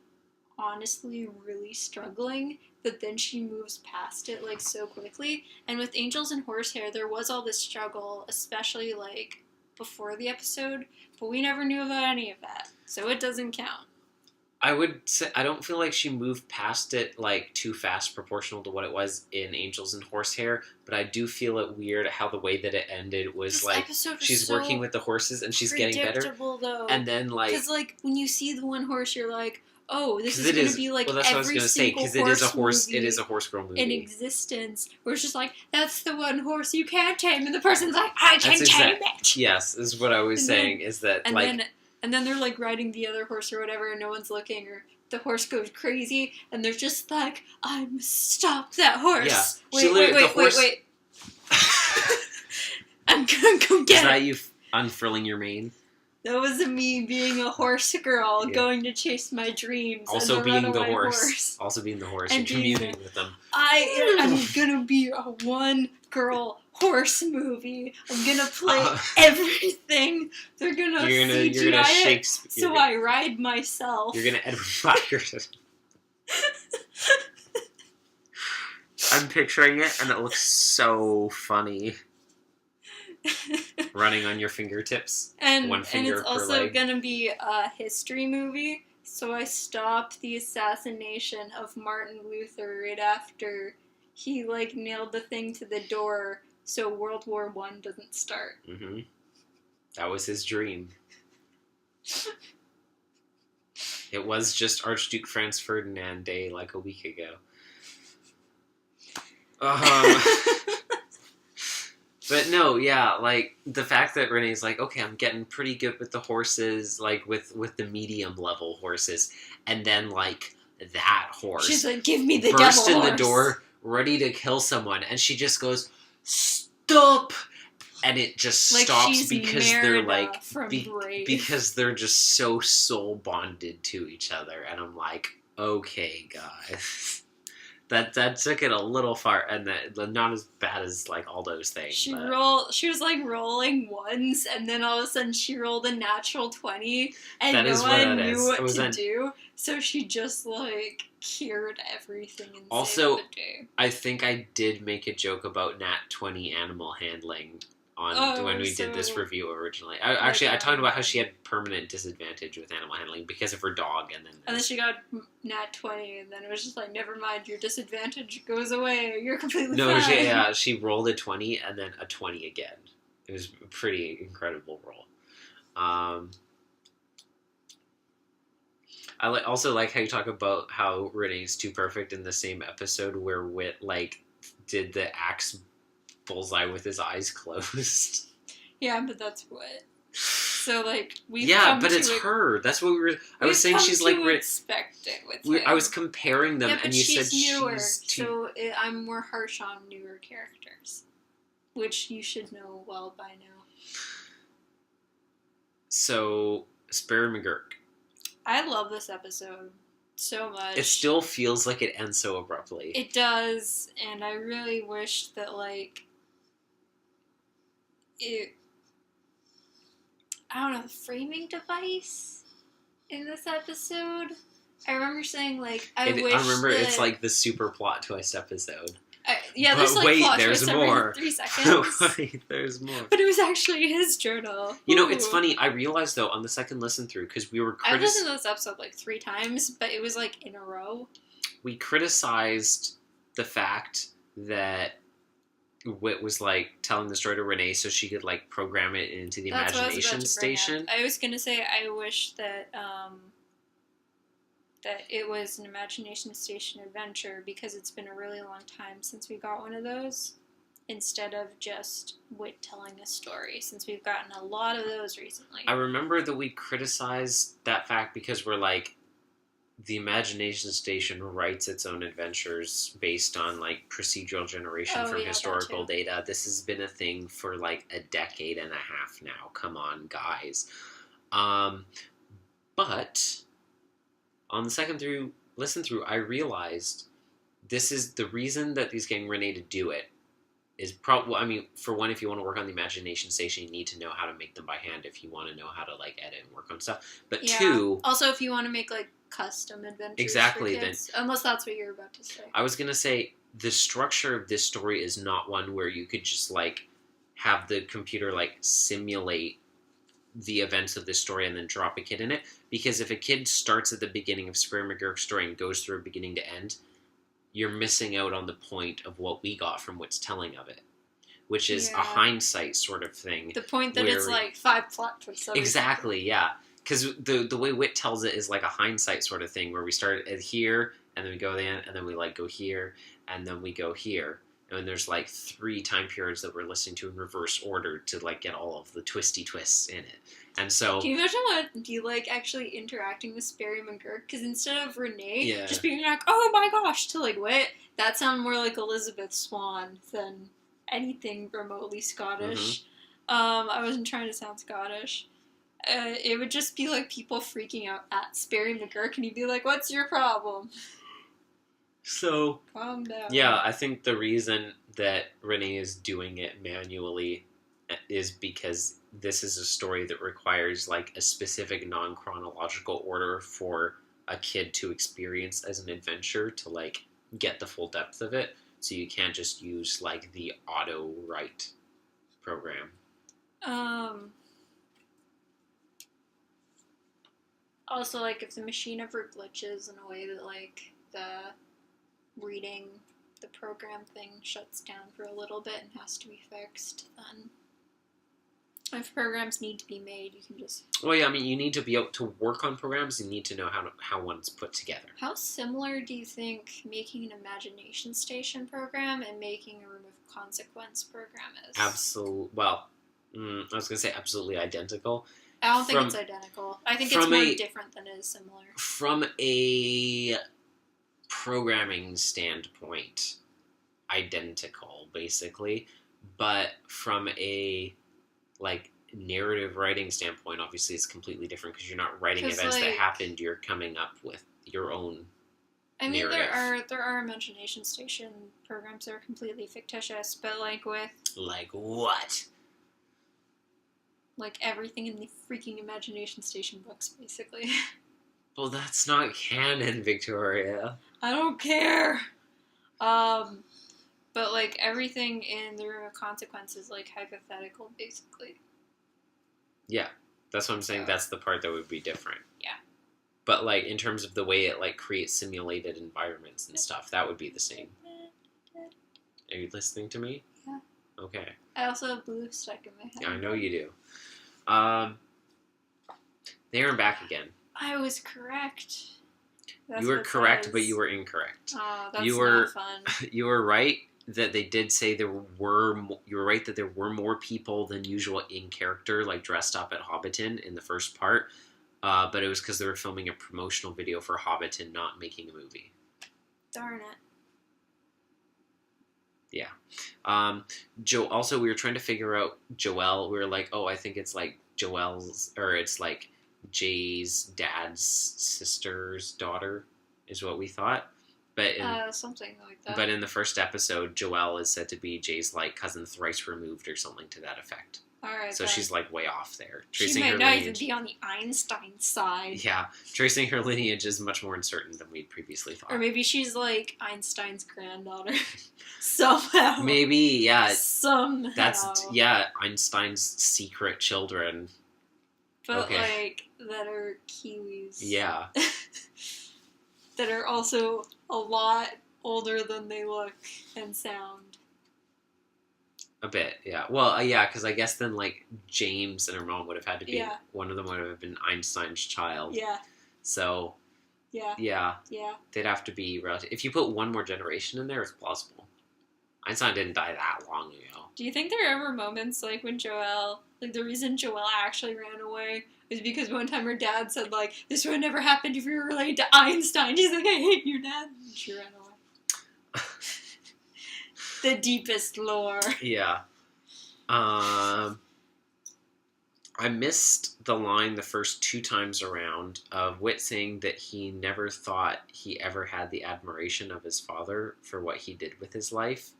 honestly really struggling, but then she moves past it, like, so quickly. And with Angels and Horsehair, there was all this struggle, especially, like... before the episode, but we never knew about any of that, so it doesn't count. I would say I don't feel like she moved past it like too fast proportional to what it was in Angels and Horsehair, but I do feel it weird how the way that it ended was this like she's working with the horses and she's getting better, though. And then like because like when you see the one horse, you're like, oh, this is going to be like that's every what I was gonna say, because it is a horse girl movie in existence. Where it's just like, that's the one horse you can't tame, and the person's like, I can tame it. Yes, is what I was saying. Is that and then they're like riding the other horse or whatever, and no one's looking, or the horse goes crazy, and they're just like, I must stop that horse. Yeah, wait. I'm gonna go get it. Is that you unfurling your mane? That was me being a horse girl, going to chase my dreams. Also being the horse. Also being the horse and communing with them. I'm gonna be a one-girl horse movie. I'm gonna play everything. They're gonna CGI it, so I ride myself. You're gonna Edward Myers. I'm picturing it, and it looks so funny. Running on your fingertips. And one finger it's per also leg. gonna be a history movie, so I stopped the assassination of Martin Luther right after he, like, nailed the thing to the door so World War I doesn't start. Mm-hmm. That was his dream. It was just Archduke Franz Ferdinand Day like a week ago. But no, yeah, like, the fact that Renee's like, okay, I'm getting pretty good with the horses, like, with the medium-level horses, and then, like, that horse... She's like, give me the devil burst in horse. the door, ready to kill someone, and she just goes, stop! And it just like stops because they're, like... because they're just so soul-bonded to each other, and I'm like, okay, guys... That took it a little far, and not as bad as like Aldo's thing. She was like rolling ones, and then all of a sudden she rolled a natural 20, and no one knew what to do. So she just like cured everything. And also, saved the day. I think I did make a joke about Nat 20 animal handling when we did this review originally. I talked about how she had permanent disadvantage with animal handling because of her dog, and then she got Nat 20, and then it was just like, never mind, your disadvantage goes away. You're completely fine. She rolled a 20 and then a 20 again. It was a pretty incredible roll. I also like how you talk about how Renee's too perfect in the same episode where Wit like did the axe bullseye with his eyes closed. Yeah, but that's what. So like but it's her. That's what we were. I was saying she's like. Expect it with I was comparing them, and you said newer, she's too. So I'm more harsh on newer characters, which you should know well by now. So Sparrow McGurk. I love this episode so much. It still feels like it ends so abruptly. It does, and I really wish that like. I don't know, the framing device in this episode. I remember saying, like, I remember it's like the super plot twist episode. There's like plot twists more. Every 3 seconds. Wait, there's more. But it was actually his journal. You know, it's funny. I realized, though, on the second listen through, because we were I listened to this episode like 3 times, but it was like in a row. We criticized the fact that Wit was like telling the story to Renee so she could like program it into the imagination station. I was gonna say I wish that that it was an imagination station adventure because it's been a really long time since we got one of those. Instead of just Wit telling a story, since we've gotten a lot of those recently. I remember that we criticized that fact because we're like, the imagination station writes its own adventures based on like procedural generation from historical data. This has been a thing for like a decade and a half now. Come on, guys. But on the second listen through, I realized this is the reason that he's getting Renee to do it. Is probably, I mean, for one, if you want to work on the imagination station, you need to know how to make them by hand if you want to know how to, like, edit and work on stuff. But two... Also, if you want to make, like, custom adventures exactly, for kids. Then, unless that's what you're about to say. I was going to say, the structure of this story is not one where you could just, like, have the computer, like, simulate the events of this story and then drop a kid in it. Because if a kid starts at the beginning of Square McGurk's story and goes through beginning to end... you're missing out on the point of what we got from what's telling of it, which is a hindsight sort of thing. The point that it's like 5 plot twists. Exactly, yeah. Because the way Wit tells it is like a hindsight sort of thing, where we start at here, and then we go there, and then we like go here, and then we go here. And there's like 3 time periods that we're listening to in reverse order to like get all of the twisty twists in it. And so... Can you imagine what it'd be like actually interacting with Sperry McGurk? Because instead of Renee just being like, oh my gosh, to like Wit, that sounded more like Elizabeth Swann than anything remotely Scottish. Mm-hmm. I wasn't trying to sound Scottish. It would just be like people freaking out at Sperry McGurk, and he'd be like, what's your problem? So... calm down. Yeah, I think the reason that Renee is doing it manually is because this is a story that requires like a specific non-chronological order for a kid to experience as an adventure to like get the full depth of it. So you can't just use like the auto write program. Also, like if the machine ever glitches in a way that like the reading the program thing shuts down for a little bit and has to be fixed, then if programs need to be made, you can just... Well, yeah, I mean, you need to be able to work on programs. You need to know how one's put together. How similar do you think making an imagination station program and making a room of consequence program is? Well, I was going to say absolutely identical. I don't think it's identical. I think it's more different than it is similar. From a programming standpoint, identical, basically. But from a... like narrative writing standpoint, obviously it's completely different because you're not writing events that happened. You're coming up with your own. I mean, narrative. there are imagination station programs that are completely fictitious, but like with like what? Like everything in the freaking imagination station books, basically. Well, that's not canon, Victoria. I don't care. But, like, everything in the Room of Consequence is, like, hypothetical, basically. Yeah. That's what I'm saying. That's the part that would be different. Yeah. But, like, in terms of the way it, like, creates simulated environments and stuff, that would be the same. Are you listening to me? Yeah. Okay. I also have blue stuck in my head. Yeah, I know you do. There and back again. I was correct. You were correct, but you were incorrect. Oh, that's not fun. You were right that they did say you were right that there were more people than usual in character, like dressed up at Hobbiton in the first part, but it was because they were filming a promotional video for Hobbiton, not making a movie. Darn it. Yeah. Also, we were trying to figure out Joelle. We were like, oh, I think it's like Joelle's, or it's like Jay's dad's sister's daughter, is what we thought. But something like that. But in the first episode, Joelle is said to be Jay's like cousin thrice removed or something to that effect. Alright. So she's like way off there. She might not even be on the Einstein side. Yeah, tracing her lineage is much more uncertain than we'd previously thought. Or maybe she's like Einstein's granddaughter. Somehow. Maybe, yeah. Somehow. That's Einstein's secret children. But like that are Kiwis. Yeah. That are also a lot older than they look and sound. A bit, yeah. Well, yeah, because I guess then, like, James and her mom would have had to be... Yeah. One of them would have been Einstein's child. Yeah. So... Yeah. Yeah. Yeah. They'd have to be relative. If you put one more generation in there, it's plausible. Einstein didn't die that long ago. Do you think there are ever moments, like, when Joelle... Like, the reason Joelle actually ran away is because one time her dad said, like, this would never happen if you were related to Einstein. She's like, I hate you, Dad. And she ran away. The deepest lore. Yeah. I missed the line the first 2 times around of Whit saying that he never thought he ever had the admiration of his father for what he did with his life.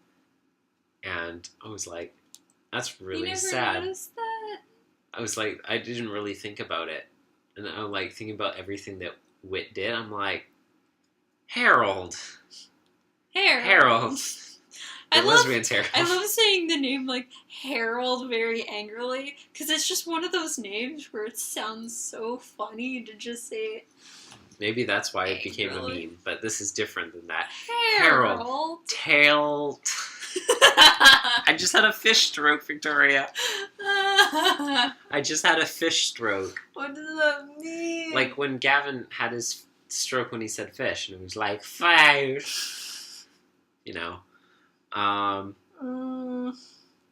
And I was like, that's really sad. You never noticed that? I was like, I didn't really think about it. And I'm like, thinking about everything that Whit did, I'm like, Harold. The lesbian's Harold. I love saying the name, like, Harold very angrily, because it's just one of those names where it sounds so funny to just say it. Maybe that's why it became a meme, but this is different than that. Harold. Tail. I just had a fish stroke, Victoria. I just had a fish stroke. What does that mean? Like when Gavin had his stroke when he said fish, and it was like, fish. You know.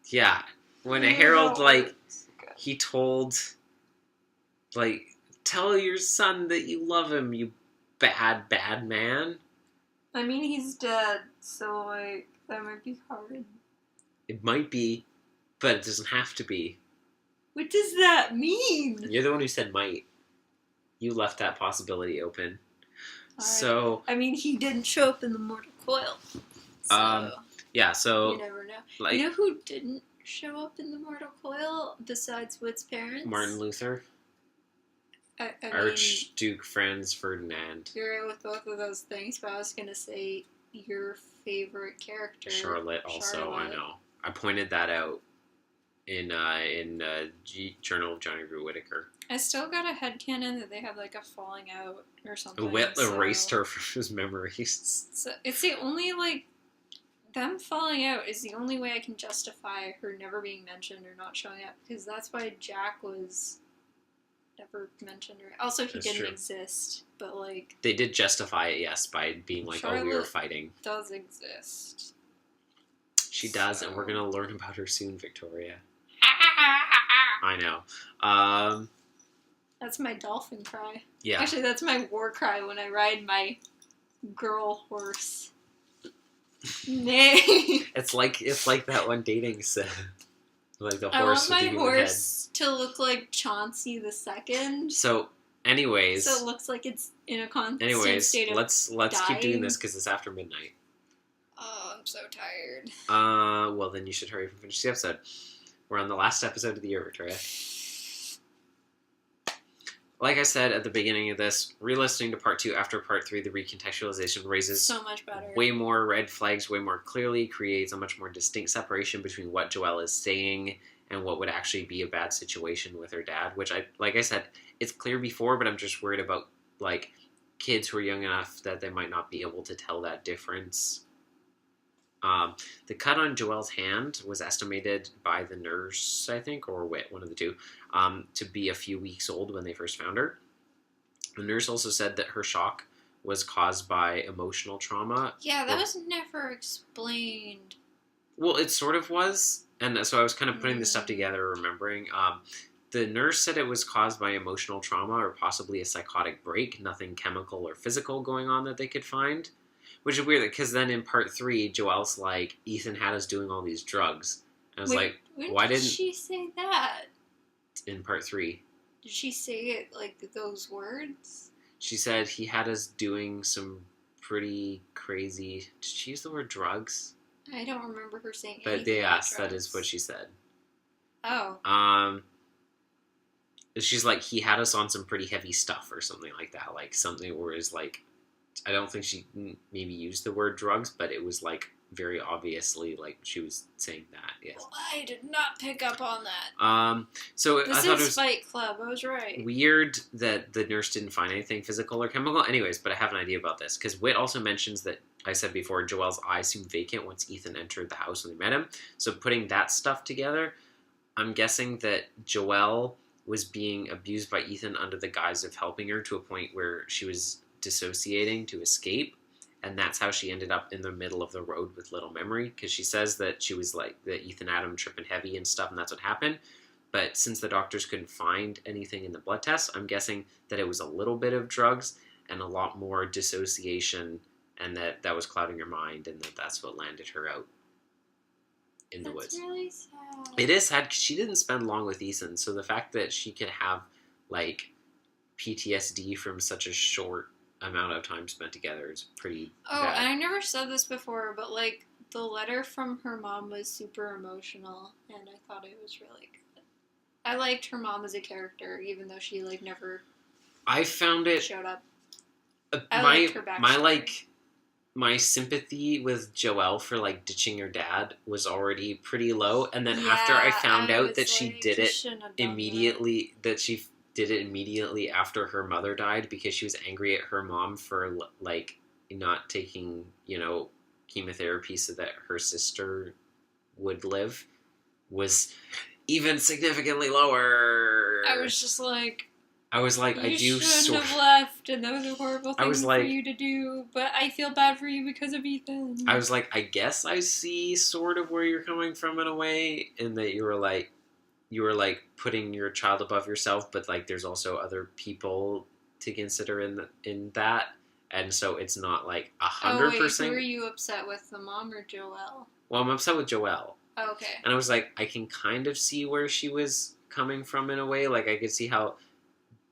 Yeah. When Harold, like, he told, like, tell your son that you love him, you bad, bad man. I mean, he's dead, so, like, that might be hard. It might be, but it doesn't have to be. What does that mean? You're the one who said might. You left that possibility open. Right. So... I mean, he didn't show up in the Mortal Coil. So... Yeah, so... You never know. Like, you know who didn't show up in the Mortal Coil besides Whit's parents? Martin Luther. I Archduke Franz Ferdinand. You're right with both of those things, but I was going to say your favorite character. Charlotte also, Charlotte. I know. I pointed that out in Journal of Johnny Rue Whittaker. I still got a headcanon that they have, like, a falling out or something. Whit erased her from his memories. So it's the only, like... Them falling out is the only way I can justify her never being mentioned or not showing up, because that's why Jack was never mentioned. Also, he didn't exist, but, like... They did justify it, yes, by being like, Charlotte we were fighting. Does exist. She does, and we're going to learn about her soon, Victoria. I know. That's my dolphin cry. Yeah. Actually, that's my war cry when I ride my girl horse. Nay. It's like that one dating set. Like the horse. I want my horse to look like Chauncey II. So, anyways. So it looks like it's in a constant state of let's keep doing this because it's after midnight. Oh, I'm so tired. Well then you should hurry up and finish the episode. We're on the last episode of the year, Victoria. Like I said at the beginning of this, re-listening to part 2 after part 3, the recontextualization raises so much better. Way more red flags, way more clearly, creates a much more distinct separation between what Joelle is saying and what would actually be a bad situation with her dad, which like I said, it's clear before, but I'm just worried about, like, kids who are young enough that they might not be able to tell that difference. The cut on Joelle's hand was estimated by the nurse, I think, or Whit, one of the two, to be a few weeks old when they first found her. The nurse also said that her shock was caused by emotional trauma. Yeah, that was never explained. Well, it sort of was, and so I was kind of putting this stuff together, remembering. The nurse said it was caused by emotional trauma or possibly a psychotic break, nothing chemical or physical going on that they could find. Which is weird, because then in part 3, Joelle's like, Ethan had us doing all these drugs. And I was like, why didn't she say that? In part 3. Did she say it like those words? She said he had us doing some pretty crazy... Did she use the word drugs? I don't remember her saying but anything yes, about drugs. That is what she said. Oh. She's like, he had us on some pretty heavy stuff or something like that. Like, something where it's like... I don't think she maybe used the word drugs, but it was, like, very obviously, like, she was saying that, yes. Well, I did not pick up on that. So I thought it was Fight Club, I was right. weird that the nurse didn't find anything physical or chemical. Anyways, but I have an idea about this, because Whit also mentions that, I said before, Joelle's eyes seemed vacant once Ethan entered the house when they met him. So putting that stuff together, I'm guessing that Joelle was being abused by Ethan under the guise of helping her to a point where she was dissociating to escape. And that's how she ended up in the middle of the road with little memory, because she says that she was like, that Ethan had him tripping heavy and stuff, and that's what happened. But since the doctors couldn't find anything in the blood tests, I'm guessing that it was a little bit of drugs and a lot more dissociation, and that was clouding her mind, and that's what landed her out in the woods. That's really sad. It is sad, 'cause she didn't spend long with Ethan, so the fact that she could have, like, PTSD from such a short amount of time spent together is pretty bad. And I never said this before, but, like, the letter from her mom was super emotional, and I thought it was really good. I liked her mom as a character, even though she, like, never I found it showed up. I liked her backstory. My sympathy with Joelle for, like, ditching her dad was already pretty low, and then after I found out that she did it immediately, that she did it immediately after her mother died because she was angry at her mom for, like, not taking, chemotherapy so that her sister would live, was even significantly lower. I was just like, I shouldn't have left, and that was a horrible thing for you to do, but I feel bad for you because of Ethan. I was like, I guess I see sort of where you're coming from in a way, in that you were like putting your child above yourself, but, like, there's also other people to consider in that, and so it's not like 100%. Who were you upset with, the mom or Joelle? Well, I'm upset with Joelle. Oh, okay. And I was like, I can kind of see where she was coming from in a way. Like, I could see how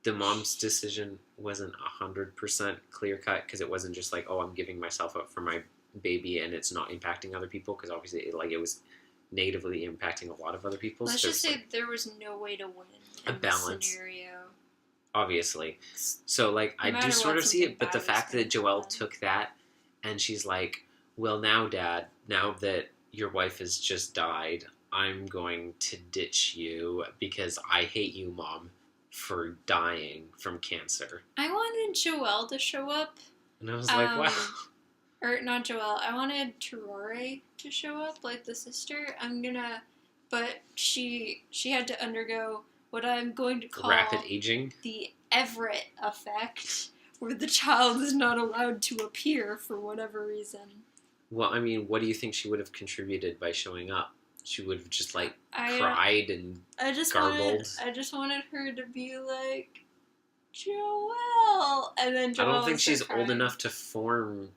the mom's decision wasn't 100% clear cut, because it wasn't just like, oh, I'm giving myself up for my baby and it's not impacting other people, because obviously it was negatively impacting a lot of other people. Let's just say there was no way to win in this scenario. Obviously. So, like, I do sort of see it, but the fact that Joelle took that and she's like, well, now, Dad, now that your wife has just died, I'm going to ditch you because I hate you, Mom, for dying from cancer. I wanted Joelle to show up. And I was like, wow. Or not Joelle. I wanted Terore to show up, like the sister. But she had to undergo what I'm going to call rapid aging, the Everett effect, where the child is not allowed to appear for whatever reason. Well, I mean, what do you think she would have contributed by showing up? She would have just, like, cried and garbled. I just wanted her to be like, Joelle, and then Joelle. I don't think she's old enough to form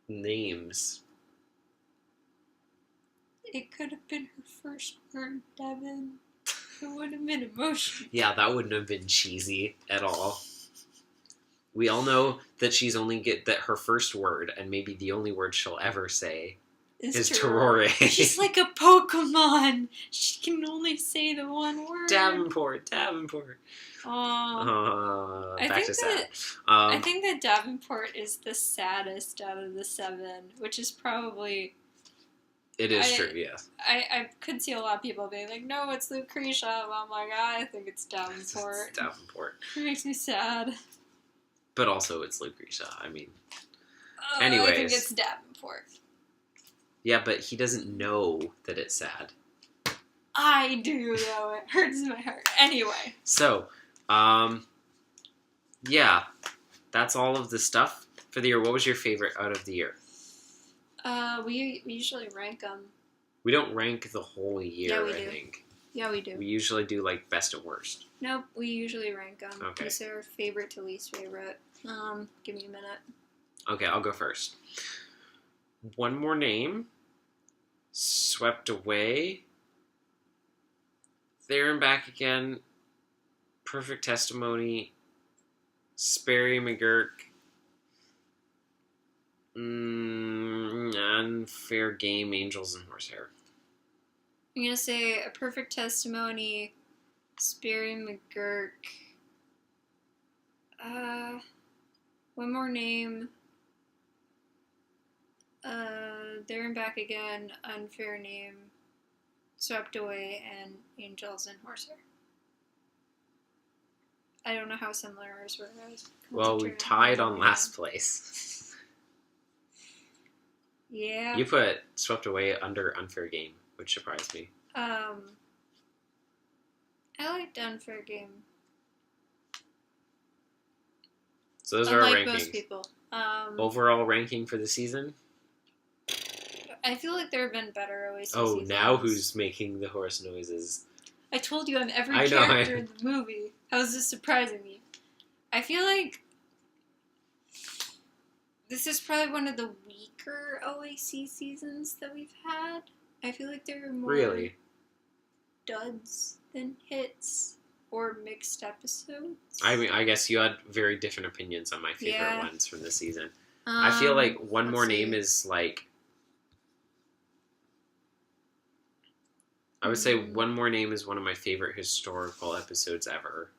names. It could have been her first word, Devin. It would have been emotional. Yeah, that wouldn't have been cheesy at all. We all know that that her first word, and maybe the only word she'll ever say, is Terore. She's like a Pokemon. She can only say the one word. Davenport. I think that Davenport is the saddest out of the 7, which is probably... It is true, yes. I could see a lot of people being like, no, it's Lucretia. I'm like, I think it's Davenport. It's Davenport. It makes me sad. But also, it's Lucretia. I mean... anyways. I think it's Davenport. Yeah, but he doesn't know that it's sad. I do, though. It hurts my heart. Anyway. So, yeah. That's all of the stuff for the year. What was your favorite out of the year? We usually rank them. We don't rank the whole year, I think. Yeah, we do. We usually do, like, best and worst. Nope, we usually rank them. Okay. These are favorite to least favorite. Give me a minute. Okay, I'll go first. One More Name. Swept Away. There and Back Again. Perfect Testimony. Sperry McGurk. Unfair Game, Angels and Horsehair. I'm going to say A Perfect Testimony, Sperry McGurk, One More Name, There and Back Again, Unfair Name, Swept Away, and Angels and Horsehair. I don't know how similar ours were. Well, we tied on last place. Yeah. You put Swept Away under Unfair Game, which surprised me. I liked Unfair Game. So those are our rankings. Most people. Overall ranking for the season? I feel like there have been better Oasis seasons. Now who's making the horse noises? I told you I'm every character in the movie. How is this surprising me? I feel like this is probably one of the weaker OAC seasons that we've had. I feel like there are more duds than hits or mixed episodes. I mean, I guess you had very different opinions on my favorite ones from this season. I feel like One More Name is like... I would say One More Name is one of my favorite historical episodes ever.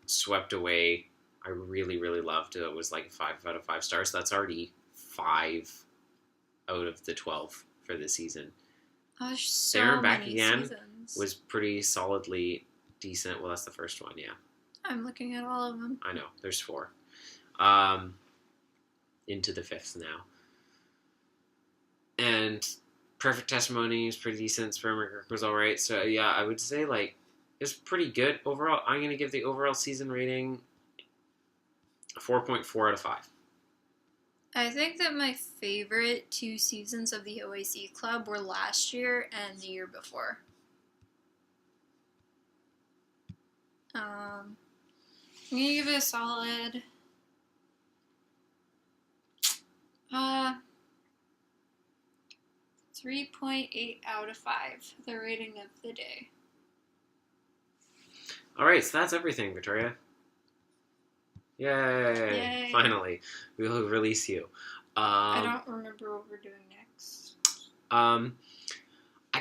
Swept Away, I really, really loved. It was like 5 out of 5 stars. That's already 5 out of the 12 for the season. Oh, so There and Back many Again seasons. Was pretty solidly decent. Well, that's the first one, yeah. I'm looking at all of them. I know. There's 4. Into the 5th now. And Perfect Testimony is pretty decent. Sperm Record was alright. So, yeah, I would say, like, it's pretty good overall. I'm going to give the overall season rating 4.4 out of 5. I think that my favorite 2 seasons of the OAC Club were last year and the year before. I'm going to give it a solid 3.8 out of 5, the rating of the day. Alright, so that's everything, Victoria. Yay! Finally, we will release you. I don't remember what we're doing next. I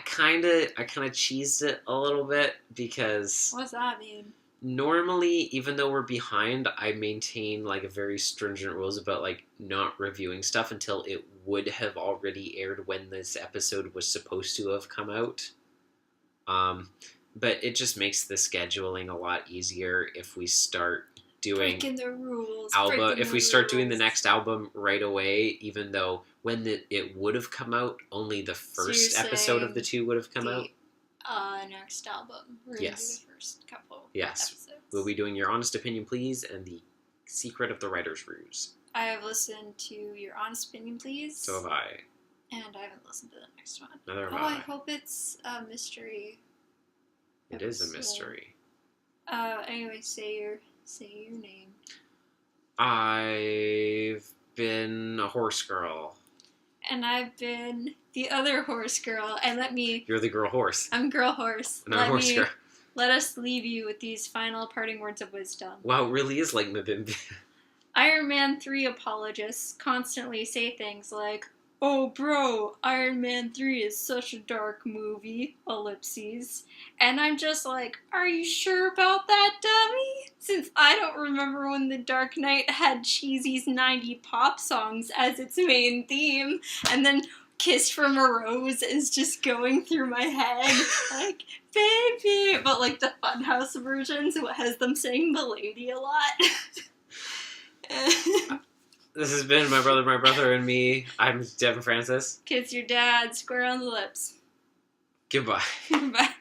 kind of cheesed it a little bit because... What's that mean? Normally, even though we're behind, I maintain like a very stringent rules about like not reviewing stuff until it would have already aired when this episode was supposed to have come out. But it just makes the scheduling a lot easier if we start doing breaking the rules. If we start doing the next album right away, even though when it would have come out, only the first episode of the 2 would have come out. Next album. We're gonna do the first couple episodes. We'll be doing Your Honest Opinion, Please, and The Secret of the Writer's Ruse. I have listened to Your Honest Opinion, Please. So have I. And I haven't listened to the next one. Neither have I hope it's a mystery. It is a mystery. Anyway, say your name. I've been a horse girl. And I've been the other horse girl. And You're the girl horse. I'm girl horse. And I'm horse girl. Let us leave you with these final parting words of wisdom. Wow, it really is like Mabimbi. Iron Man 3 apologists constantly say things like, "Oh bro, Iron Man 3 is such a dark movie, ellipses." And I'm just like, are you sure about that, dummy? Since I don't remember when The Dark Knight had Cheesy's 90 pop songs as its main theme, and then Kiss from a Rose is just going through my head, like, baby, but like the Funhouse versions has them saying "Milady" a lot. This has been My Brother, and Me. I'm Devin Francis. Kiss your dad, square on the lips. Goodbye. Bye.